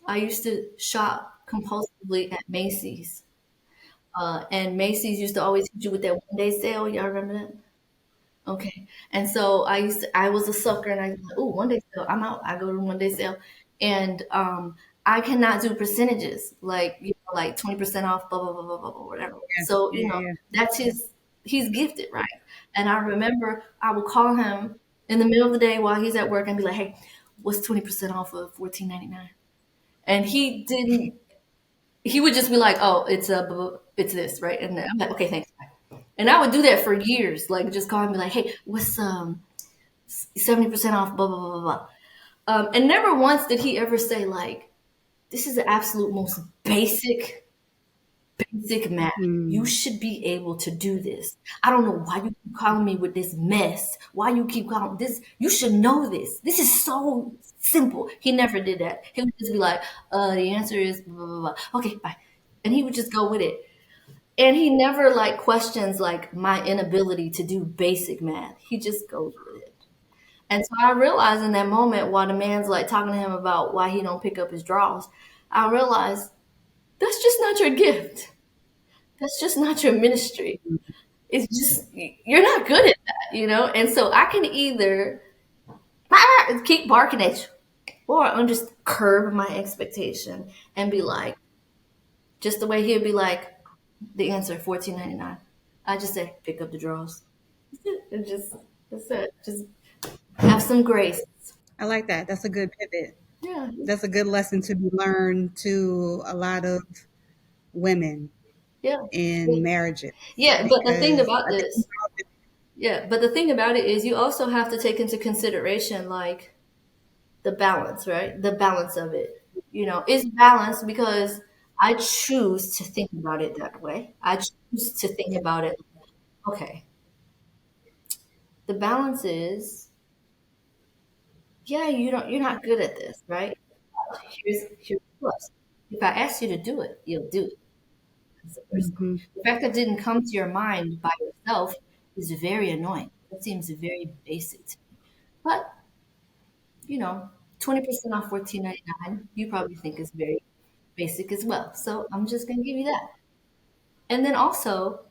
Speaker 1: I used to shop compulsively at Macy's. And Macy's used to always hit you with that 1 day sale. Y'all remember that? Okay. And so I was a sucker and I was like, oh, 1 day sale, I'm out. I go to 1 day sale. And I cannot do percentages like, like 20% off, blah, blah, blah, blah, blah, blah, whatever.
Speaker 2: Yeah,
Speaker 1: So,
Speaker 2: yeah,
Speaker 1: that's he's gifted, right? And I remember I would call him in the middle of the day while he's at work and be like, hey, what's 20% off of 14.99? And he would just be like, oh, it's this, right? And I'm like, okay, thanks. And I would do that for years, like just calling me like, hey, what's 70% off, blah blah blah blah blah. And never once did he ever say like, this is the absolute most basic math. You
Speaker 2: Mm-hmm.
Speaker 1: should be able to do this. I don't know why you keep calling me with this mess. Why you keep calling this? You should know this. This is so simple. He never did that. He would just be like, the answer is blah, blah, blah. Okay, bye. And he would just go with it. And he never like questions like my inability to do basic math. He just goes with it. And so I realized in that moment while the man's like talking to him about why he don't pick up his drawers, I realized that's just not your gift. That's just not your ministry. It's just you're not good at that, you know. And so I can either keep barking at you, or I'm just curb my expectation and be like, just the way he'd be like, the answer 14.99. I just say pick up the drawers. And just that's it. Just have some grace.
Speaker 2: I like that. That's a good pivot.
Speaker 1: Yeah,
Speaker 2: That's a good lesson to be learned to a lot of women
Speaker 1: yeah,
Speaker 2: in marriages
Speaker 1: yeah. But the thing
Speaker 2: because
Speaker 1: about
Speaker 2: I think
Speaker 1: this, yeah, but the thing about it is, you also have to take into consideration like the balance, right? The balance of it. You know, it's balanced because I choose to think about it that way. I choose to think about it. Okay, the balance is, yeah, you're not good at this, right? Here's the plus. If I ask you to do it, you'll do it. That's the first thing.
Speaker 2: hmm
Speaker 1: The fact that it didn't come to your mind by yourself is very annoying. That seems very basic to me. But, you know, 20% off 14.99, you probably think is very basic as well. So I'm just gonna give you that. And then also,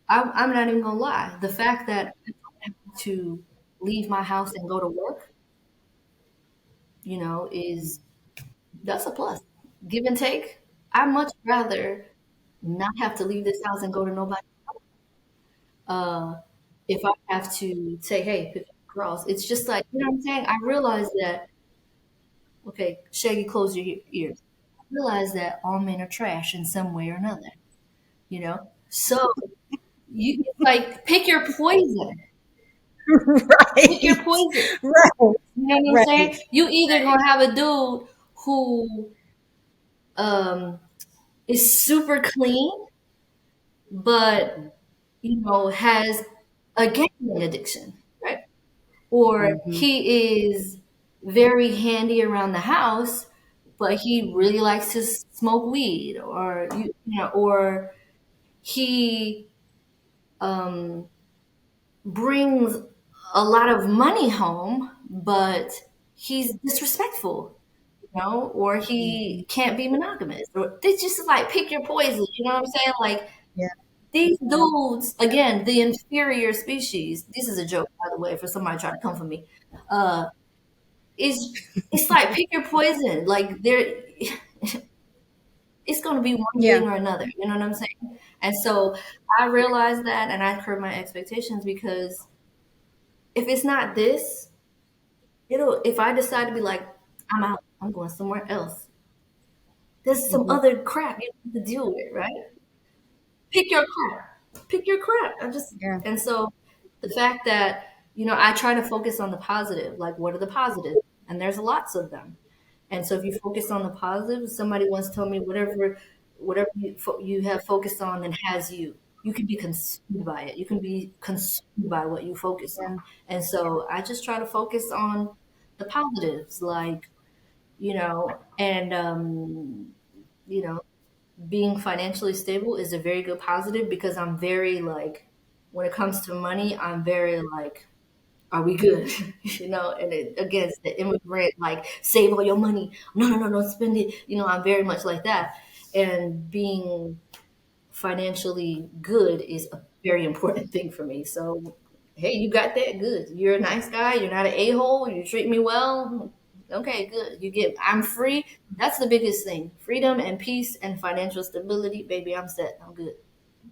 Speaker 1: I'm not even gonna lie, the fact that I don't have to leave my house and go to work, is that's a plus. Give and take. I much rather not have to leave this house and go to nobody. Uh, if I have to say, hey, pick up the cross, it's just like, you know what I'm saying? I realize that, okay, Shaggy, close your ears. I realize that all men are trash in some way or another, you know? So it's like, pick your poison. Pick your
Speaker 2: right,
Speaker 1: poison.
Speaker 2: right,
Speaker 1: You know what I'm saying?
Speaker 2: right.
Speaker 1: You either gonna have a dude who um, is super clean, but has a gambling addiction, right? Or
Speaker 2: hmm
Speaker 1: he is very handy around the house, but he really likes to smoke weed, or or he um, brings a lot of money home, but he's disrespectful, or
Speaker 2: hmm
Speaker 1: he can't be monogamous. Or it's just like pick your poison. You know what I'm saying? Like
Speaker 2: Yeah,
Speaker 1: these dudes, again, the inferior species. This is a joke, by the way, for somebody trying to come for me. Uh, is it's like pick your poison. Like it's going to be one
Speaker 2: yeah.
Speaker 1: thing or another. You know what I'm saying? And so I realized that, and I curb my expectations because if it's not this, it'll. If I decide to be like, I'm out, I'm going somewhere else. There's some
Speaker 2: hmm
Speaker 1: other crap you have to deal with, right? Pick your crap. Pick your crap.
Speaker 2: Yeah,
Speaker 1: And so the fact that, I try to focus on the positive, like what are the positives? And there's lots of them. And so if you focus on the positive, somebody once told me whatever you have focused on and has you, you can be consumed by it. You can be consumed by what you focus on.
Speaker 2: yeah,
Speaker 1: And so I just try to focus on the positives, like, and you know, being financially stable is a very good positive because I'm very like, when it comes to money, I'm very like, are we good? And against the immigrant, like, save all your money. No, no, no, don't spend it. I'm very much like that. And being financially good is a very important thing for me. So, hey, you got that? Good. You're a nice guy. You're not an a hole. You treat me well. Okay, good. I'm free. That's the biggest thing. Freedom and peace and financial stability. Baby, I'm set. I'm good.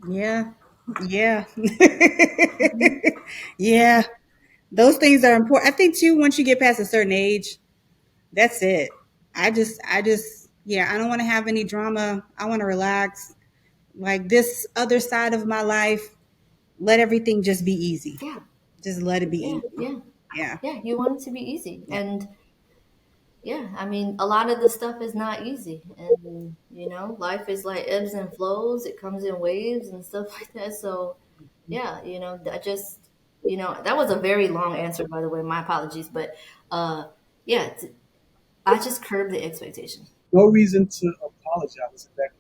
Speaker 2: yeah, yeah, yeah. Those things are important. I think too. Once you get past a certain age, that's it. Yeah. I don't want to have any drama. I want to relax. Like this other side of my life. let everything just be easy.
Speaker 1: Yeah,
Speaker 2: Just let it be
Speaker 1: yeah,
Speaker 2: easy.
Speaker 1: yeah,
Speaker 2: Yeah.
Speaker 1: yeah. You want it to be easy,
Speaker 2: Yeah.
Speaker 1: and yeah, I mean, a lot of the stuff is not easy, and life is like ebbs and flows. It comes in waves and stuff like that. So, yeah, I just, that was a very long answer, by the way. My apologies, but yeah, I just curb the expectation.
Speaker 3: No reason to apologize. Exactly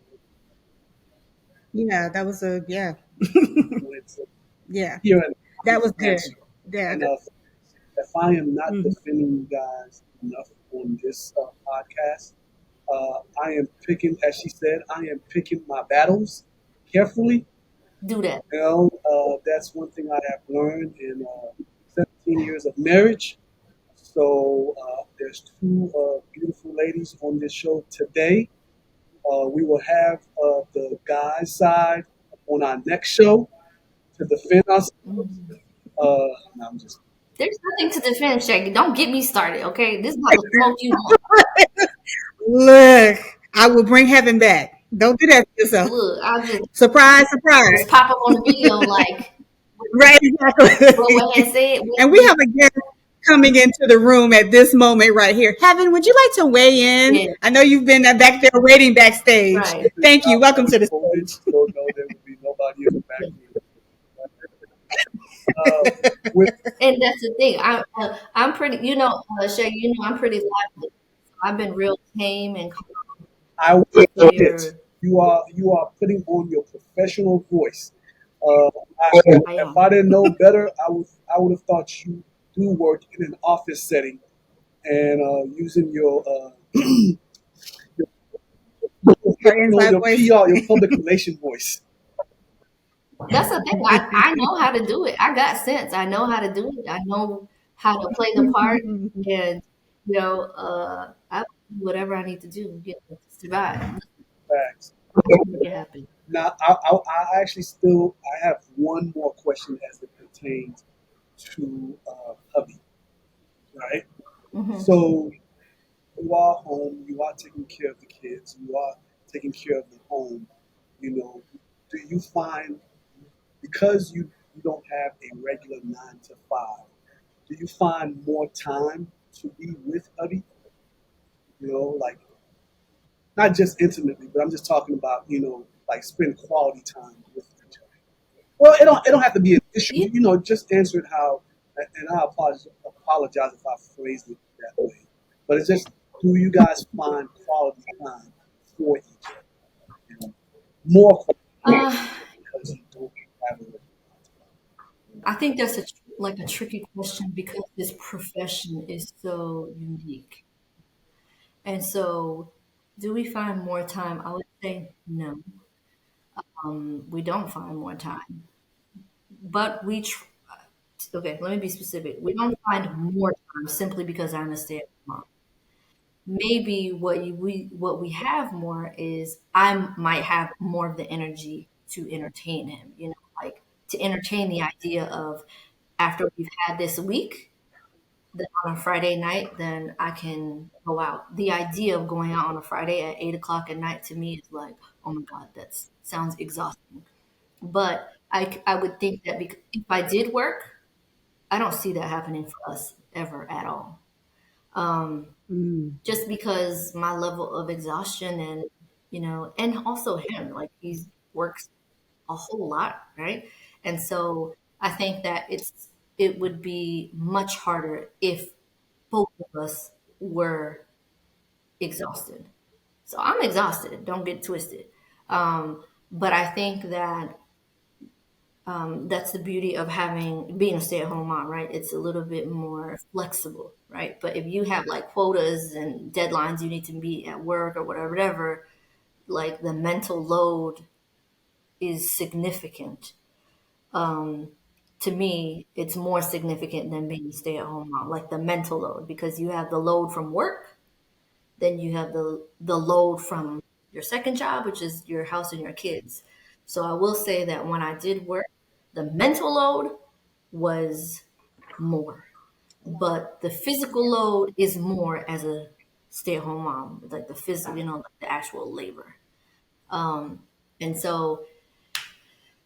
Speaker 2: Yeah, that was a yeah.
Speaker 3: what you wanted to
Speaker 2: Yeah.
Speaker 3: hear an
Speaker 2: That
Speaker 3: honest
Speaker 2: was good.
Speaker 3: answer.
Speaker 2: Yeah.
Speaker 3: And if I am not
Speaker 2: Mhm.
Speaker 3: defending you guys enough on this podcast, I am picking, as she said, I am picking my battles carefully.
Speaker 1: Do that.
Speaker 3: That's one thing I have learned in 17 years of marriage. So there's two beautiful ladies on this show today. We will have the guys' side on our next show to defend us.
Speaker 1: Mhm.
Speaker 3: No, I'm just
Speaker 1: There's nothing to defend, Shaggy. Don't get me started, okay? This is about to smoke you up.
Speaker 2: Look, I will bring heaven back. Don't do that to yourself.
Speaker 1: Look, I'll
Speaker 2: Surprise, surprise.
Speaker 1: just pop up on the video like,
Speaker 2: Right,
Speaker 1: go ahead
Speaker 2: exactly.
Speaker 1: and say it.
Speaker 2: And we have a guest coming into the room at this moment right here. Heaven, would you like to weigh in?
Speaker 1: Yeah,
Speaker 2: I know you've been back there waiting backstage.
Speaker 1: right.
Speaker 3: this is
Speaker 2: Thank you.
Speaker 3: not
Speaker 2: Welcome to the
Speaker 3: pre-recorded,
Speaker 2: stage.
Speaker 3: so no, there will be nobody in the
Speaker 1: Yeah.
Speaker 3: back. With
Speaker 1: And that's the thing. I'm pretty, Shaggy, I'm pretty lively. I've been real tame and calm.
Speaker 3: I will
Speaker 1: So
Speaker 3: admit, you are putting on your professional voice.
Speaker 1: I
Speaker 3: If
Speaker 1: am.
Speaker 3: I didn't know better, I would have thought you do work in an office setting and using your
Speaker 2: Her inside
Speaker 3: your
Speaker 2: voice.
Speaker 3: PR, your public relation voice.
Speaker 1: That's the thing. I know how to do it. I got sense. I know how to do it. I know how to play the part, and I will do whatever I need to do, to survive.
Speaker 3: Facts.
Speaker 1: Make it happen.
Speaker 3: Now, I actually still I have one more question as it pertains to hubby, right?
Speaker 1: Hmm.
Speaker 3: So you are home, you are taking care of the kids, you are taking care of the home. You know, do you find because you don't have a regular 9 to 5, do you find more time to be with hubby? Like not just intimately, but I'm just talking about like spend quality time with each other. Well, it don't have to be an issue.
Speaker 1: Yeah.
Speaker 3: Just answer it how, and I apologize if I phrased it that way. But it's just, do you guys find quality time for each other? More quality
Speaker 1: Uh,
Speaker 3: just because you don't have a
Speaker 1: I think that's like a tricky question because this profession is so unique. And so, do we find more time? I would say no. We don't find more time, but okay, let me be specific. We don't find more time simply because I'm a stay-at-home mom. Maybe what we have more is I might have more of the energy to entertain him, like to entertain the idea of after we've had this week, then on a Friday night, then I can go out. The idea of going out on a Friday at 8 o'clock at night to me is like, oh my God, that sounds exhausting. But I would think that because if I did work, I don't see that happening for us ever at all. Um,
Speaker 2: Mm,
Speaker 1: just because my level of exhaustion and also him, like he works a whole lot, right? And so I think that it would be much harder if both of us were exhausted. So I'm exhausted, don't get twisted. But I think that that's the beauty of being a stay-at-home mom, right? It's a little bit more flexible, right? But if you have like quotas and deadlines you need to meet at work or whatever, like the mental load is significant. To me, it's more significant than being a stay-at-home mom, like the mental load, because you have the load from work, then you have the load from your second job, which is your house and your kids. So I will say that when I did work, the mental load was more, but the physical load is more as a stay-at-home mom, like the physical, like the actual labor. And so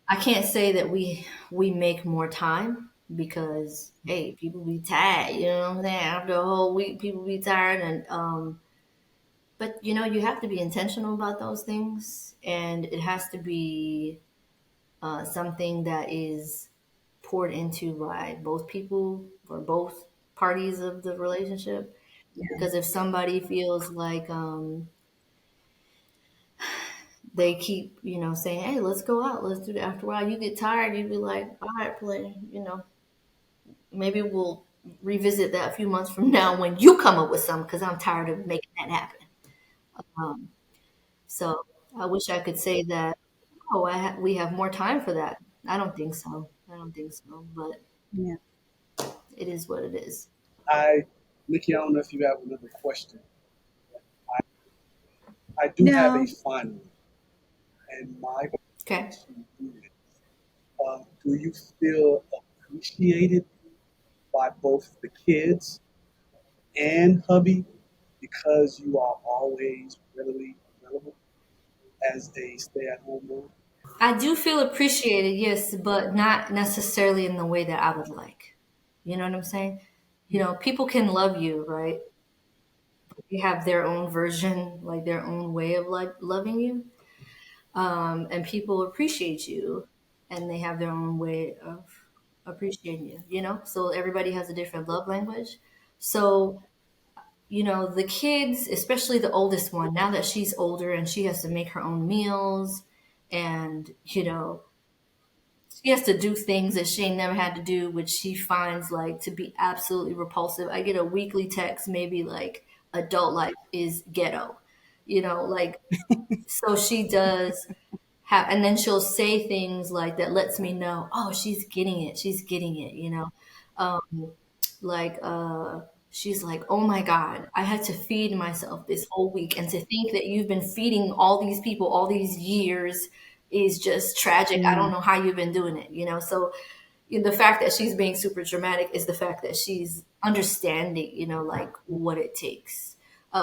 Speaker 1: I can't say that we make more time because hey, people be tired. You know what I'm saying? After a whole week, people be tired, and but you have to be intentional about those things, and it has to be something that is poured into by both people or both parties of the relationship.
Speaker 2: Yeah.
Speaker 1: Because if somebody feels like they keep, saying, "Hey, let's go out, let's do that." After a while, you get tired. You be like, "All right, play." Maybe we'll revisit that a few months from now when you come up with some, because I'm tired of making that happen. Um, so I wish I could say that. Oh, we have more time for that. I don't think so. I don't think so. But
Speaker 2: Yeah.
Speaker 1: it is what it is.
Speaker 3: Nikki, I don't know if you have another question. I do have a
Speaker 2: No.
Speaker 3: final one, and my
Speaker 1: Okay.
Speaker 3: question is, do you feel appreciated by both the kids and hubby because you are always readily available as a stay-at-home mom?
Speaker 1: I do feel appreciated, yes, but not necessarily in the way that I would like. You know what I'm saying? People can love you, right? They have their own version, like their own way of like loving you. And people appreciate you, and they have their own way of appreciating you. So everybody has a different love language. So the kids, especially the oldest one, now that she's older and she has to make her own meals, and she has to do things that she ain't never had to do, which she finds like to be absolutely repulsive. I get a weekly text, maybe like adult life is ghetto, like, so she does have, and then she'll say things like that lets me know, oh, she's getting it, um, like she's like, oh my god, I had to feed myself this whole week, and to think that you've been feeding all these people all these years is just tragic. I don't
Speaker 2: Mm.
Speaker 1: know how you've been doing it, so the fact that she's being super dramatic is the fact that she's understanding, like what it takes.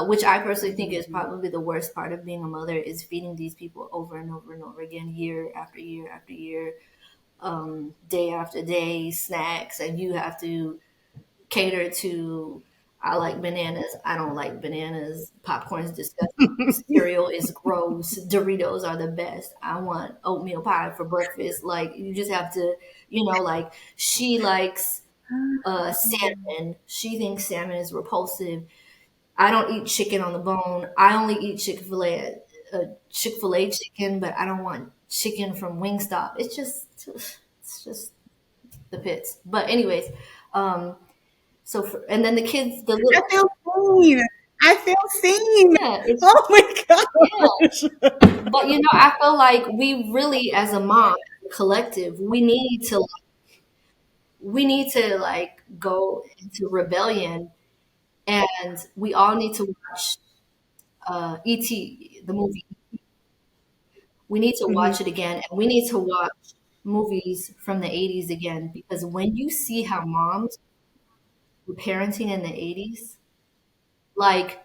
Speaker 1: Which I personally think is
Speaker 2: Mhm.
Speaker 1: probably the worst part of being a mother is feeding these people over and over and over again, year after year after year, day after day, snacks, and you have to cater to. I like bananas. I don't like bananas. Popcorn is disgusting. Cereal is gross. Doritos are the best. I want oatmeal pie for breakfast. Like you just have to, like she likes salmon. She thinks salmon is repulsive. I don't eat chicken on the bone. I only eat Chick-fil-A chicken, but I don't want chicken from Wingstop. It's just the pits. But anyways, um, and then the kids, the
Speaker 2: I
Speaker 1: little,
Speaker 2: feel seen. I feel seen.
Speaker 1: yeah, it's
Speaker 2: Oh my
Speaker 1: yeah.
Speaker 2: gosh.
Speaker 1: But I feel like we really, as a mom, as a collective, we need to like go into rebellion, and we all need to watch ET, the movie. We need to
Speaker 2: Mhm.
Speaker 1: watch it again, and we need to watch movies from the 80s again, because when you see how moms were parenting in the 80s, like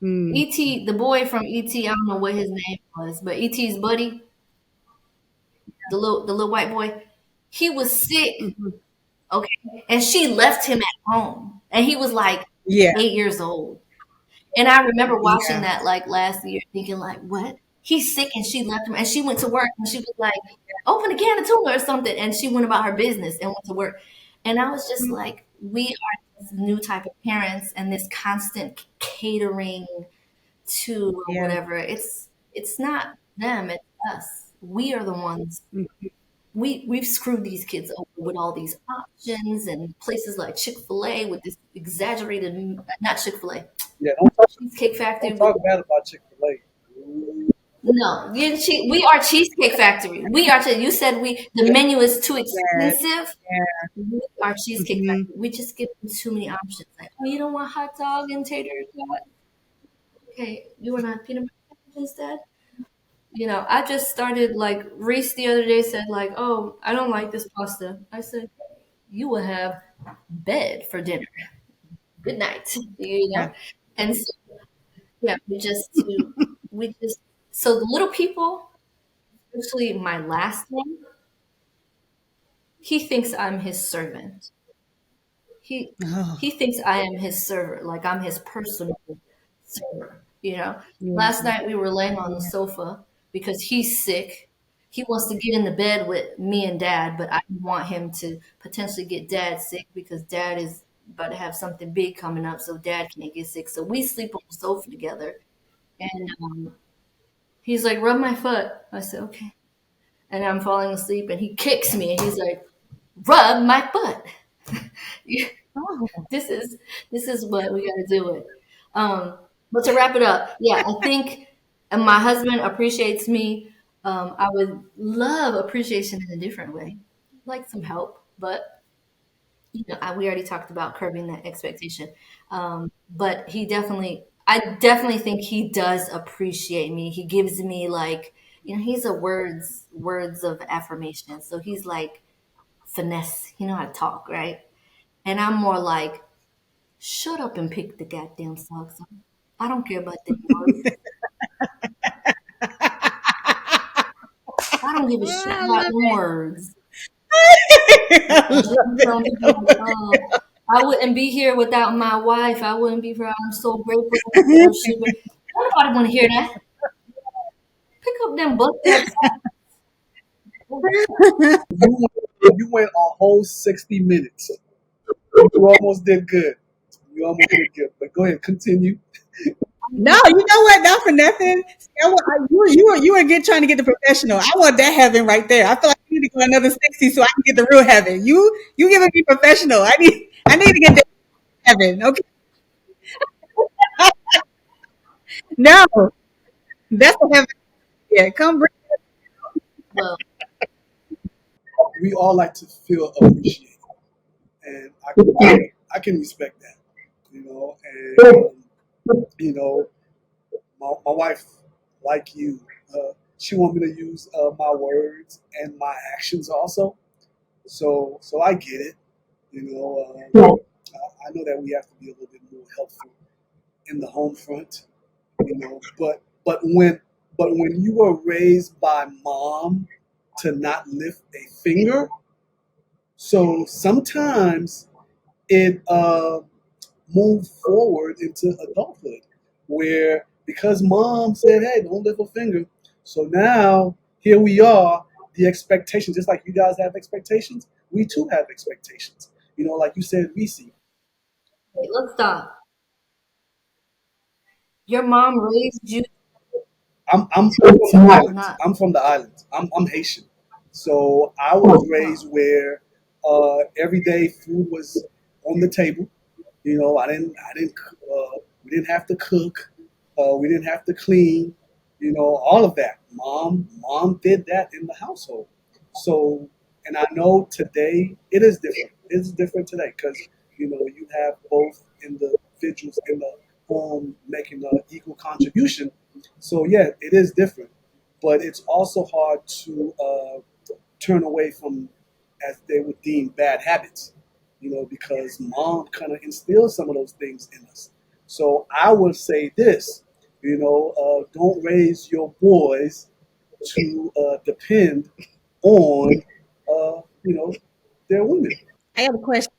Speaker 2: Mm.
Speaker 1: ET, the boy from ET, I don't know what his name was, but ET's buddy, the little white boy, he was sick.
Speaker 2: Mhm.
Speaker 1: Okay. And she left him at home. And he was like
Speaker 2: Yeah.
Speaker 1: 8 years old. And I remember watching
Speaker 2: Yeah.
Speaker 1: that like last year thinking like, what? He's sick, and she left him, and she went to work, and she was like, open a can of tuna or something. And she went about her business and went to work. And I was just
Speaker 2: Mm.
Speaker 1: like, we are this new type of parents, and this constant catering to
Speaker 2: Yeah.
Speaker 1: whatever. It's not them, it's us. We are the ones,
Speaker 2: Mm.
Speaker 1: we've screwed these kids over with all these options and places like Chick-fil-A with this exaggerated, not Chick-fil-A,
Speaker 3: Yeah,
Speaker 1: Cheesecake Factory
Speaker 3: don't
Speaker 1: with,
Speaker 3: talk bad about Chick-fil-A.
Speaker 1: no, we are Cheesecake Factory. We are, you said the menu is too
Speaker 2: Yeah.
Speaker 1: expensive.
Speaker 2: Yeah.
Speaker 1: We are Cheesecake
Speaker 2: Mhm.
Speaker 1: Factory. We just give them too many options. Like, oh, you don't want hot dog and tater tot? Okay, you want a peanut butter sandwich instead? I just started like Reese the other day said like, oh, I don't like this pasta. I said, you will have bed for dinner. Good night.
Speaker 2: Yeah.
Speaker 1: And so yeah, we just so the little people, especially my last one. he thinks I'm his servant. He
Speaker 2: Oh,
Speaker 1: he thinks I am his server, like I'm his personal server.
Speaker 2: yeah,
Speaker 1: Last night we were laying on the
Speaker 2: yeah.
Speaker 1: sofa because he's sick. He wants to get in the bed with me and dad, but I want him to potentially get dad sick because dad is about to have something big coming up, so dad can't get sick. So we sleep on the sofa together. And he's like, rub my foot. I said, okay. And I'm falling asleep, and he kicks me, and he's like, rub my foot.
Speaker 2: Oh,
Speaker 1: This is what we got to do with. But to wrap it up, yeah, I think my husband appreciates me. I would love appreciation in a different way, like some help, but we already talked about curbing that expectation. But I definitely think he does appreciate me. He gives me like, he's a words of affirmation. So he's like finesse. He know how to talk, right? And I'm more like, shut up and pick the goddamn socks up. I don't care about them words. I don't give a shit
Speaker 2: I
Speaker 1: about
Speaker 2: love
Speaker 1: them words.
Speaker 2: it. I love
Speaker 1: Some
Speaker 2: it.
Speaker 1: people are like, oh, I wouldn't be here without my wife. I wouldn't be here. I'm so grateful for her sugar. Nobody want to hear that. Pick up them busted up socks.
Speaker 3: You went a whole 60 minutes. You almost did good. You almost did good. But go ahead, continue.
Speaker 2: No, you know what? Not for nothing. See, you were trying to get the professional. I want that heaven right there. I feel like I need to go another 60 so I can get the real heaven. You giving me professional. I need to get the heaven. Okay. No, that's the heaven. Yeah, come bring.
Speaker 1: Well,
Speaker 3: We all like to feel appreciated, and I can respect that. And my wife, like you, she want me to use my words and my actions also. So I get it. I know that we have to be a little bit more helpful in the home front. But when you were raised by mom to not lift a finger, so sometimes it moved forward into adulthood, where because mom said, "Hey, don't lift a finger," so now here we are. The expectations, just like you guys have expectations, we too have expectations. Like you said, Reese.
Speaker 1: wait, let's stop. Your mom raised you
Speaker 3: I'm from the islands.
Speaker 1: not.
Speaker 3: I'm from the islands. I'm Haitian, so I was raised
Speaker 1: Oh,
Speaker 3: where every day food was on the table. We didn't have to cook. We didn't have to clean. All of that. Mom did that in the household. So, and I know today it is different. It's different today because you have both individuals in the home making an equal contribution. So yeah, it is different, but it's also hard to turn away from, as they would deem, bad habits, because mom kind of instills some of those things in us. So I would say this, don't raise your boys to depend on, their women.
Speaker 2: I have a question.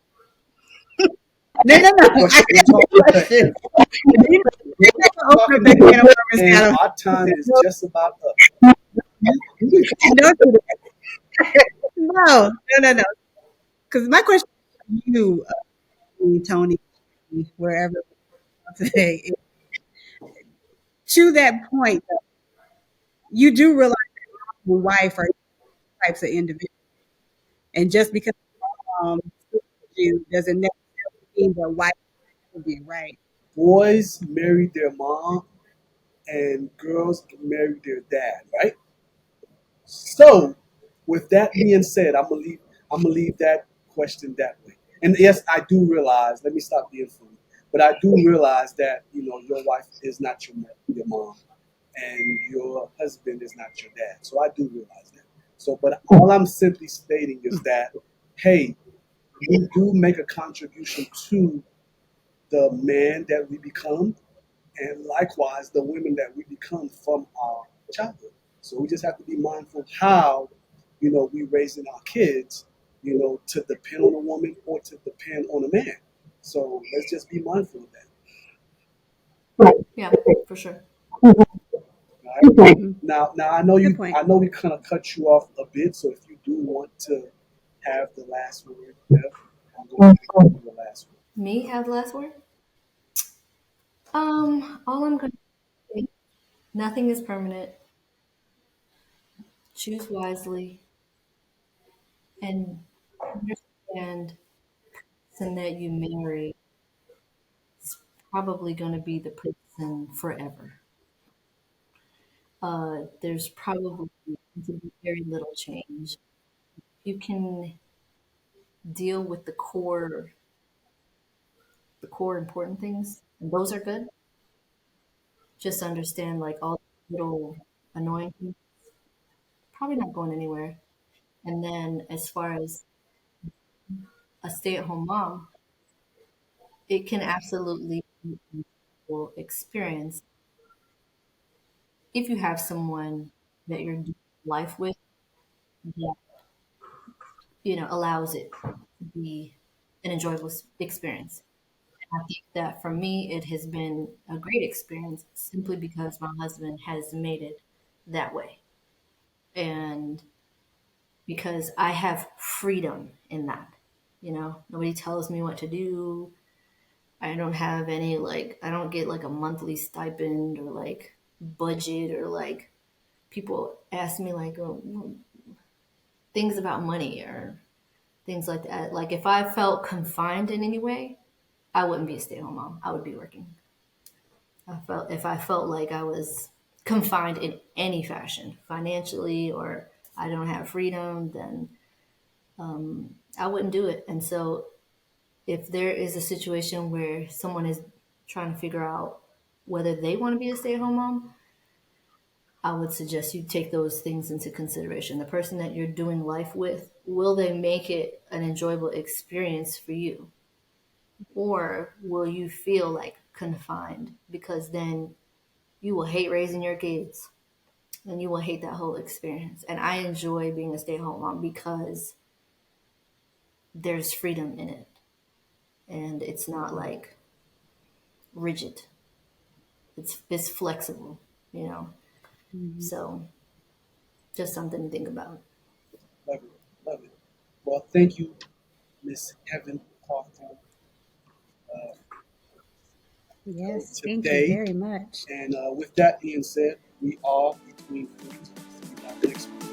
Speaker 2: No, no, no. I
Speaker 3: Question.
Speaker 2: have a question. You never open up that can of worms
Speaker 3: And
Speaker 2: now.
Speaker 3: our time is just about up. You can
Speaker 2: Don't do that. No, no, no, no. Because my question to you, Tony, wherever today, is, to that point, you do realize your wife are types of individuals, and just because you doesn't necessarily mean the wife of you, right?
Speaker 3: boys marry their mom and girls marry their dad, right? So, with that being said, I'm gonna leave that question that way. And yes, I do realize. Let me stop being funny. But I do realize that your wife is not your mom, and your husband is not your dad. So I do realize that. So, but all I'm simply stating is that, hey, we do make a contribution to the man that we become, and likewise the women that we become from our childhood. So we just have to be mindful how we raising our kids, to depend on a woman or to depend on a man. So let's just be mindful of that.
Speaker 1: Yeah, for sure.
Speaker 3: All right.
Speaker 2: Hmm.
Speaker 3: Now
Speaker 2: Good point.
Speaker 3: I know we kind of cut you off a bit. So if you do want to have the last word, Bev, I'm going to give you the last word.
Speaker 1: Me have the last word? All I'm gonna say, nothing is permanent. Choose wisely and understand the person that you marry is probably gonna be the person forever. There's probably going to be very little change. You can deal with the core important things, and those are good. Just understand like all the little annoying things, probably not going anywhere. And then as far as a stay-at-home mom, it can absolutely be a wonderful experience if you have someone that you're doing life with that allows it to be an enjoyable experience. I think that for me, it has been a great experience simply because my husband has made it that way. And because I have freedom in that. Nobody tells me what to do. I don't have any, like, I don't get like a monthly stipend or like budget or like people ask me like things about money or things like that. Like, if I felt confined in any way, I wouldn't be a stay at home mom. I would be working. If I felt like I was confined in any fashion, financially, or I don't have freedom, then I wouldn't do it. And so, if there is a situation where someone is trying to figure out whether they want to be a stay-at-home mom, I would suggest you take those things into consideration. The person that you're doing life with, will they make it an enjoyable experience for you? Or will you feel like confined? Because then you will hate raising your kids and you will hate that whole experience. And I enjoy being a stay at home mom because there's freedom in it and it's not like rigid. It's flexible, you know.
Speaker 2: Hmm.
Speaker 1: So just something to think about.
Speaker 3: Love it. Love it. Well, thank you, Miss Heaven Hawthorne, for
Speaker 2: Yes, thank you
Speaker 3: today.
Speaker 2: very much.
Speaker 3: And with that being said, we are between friends. See you guys next week.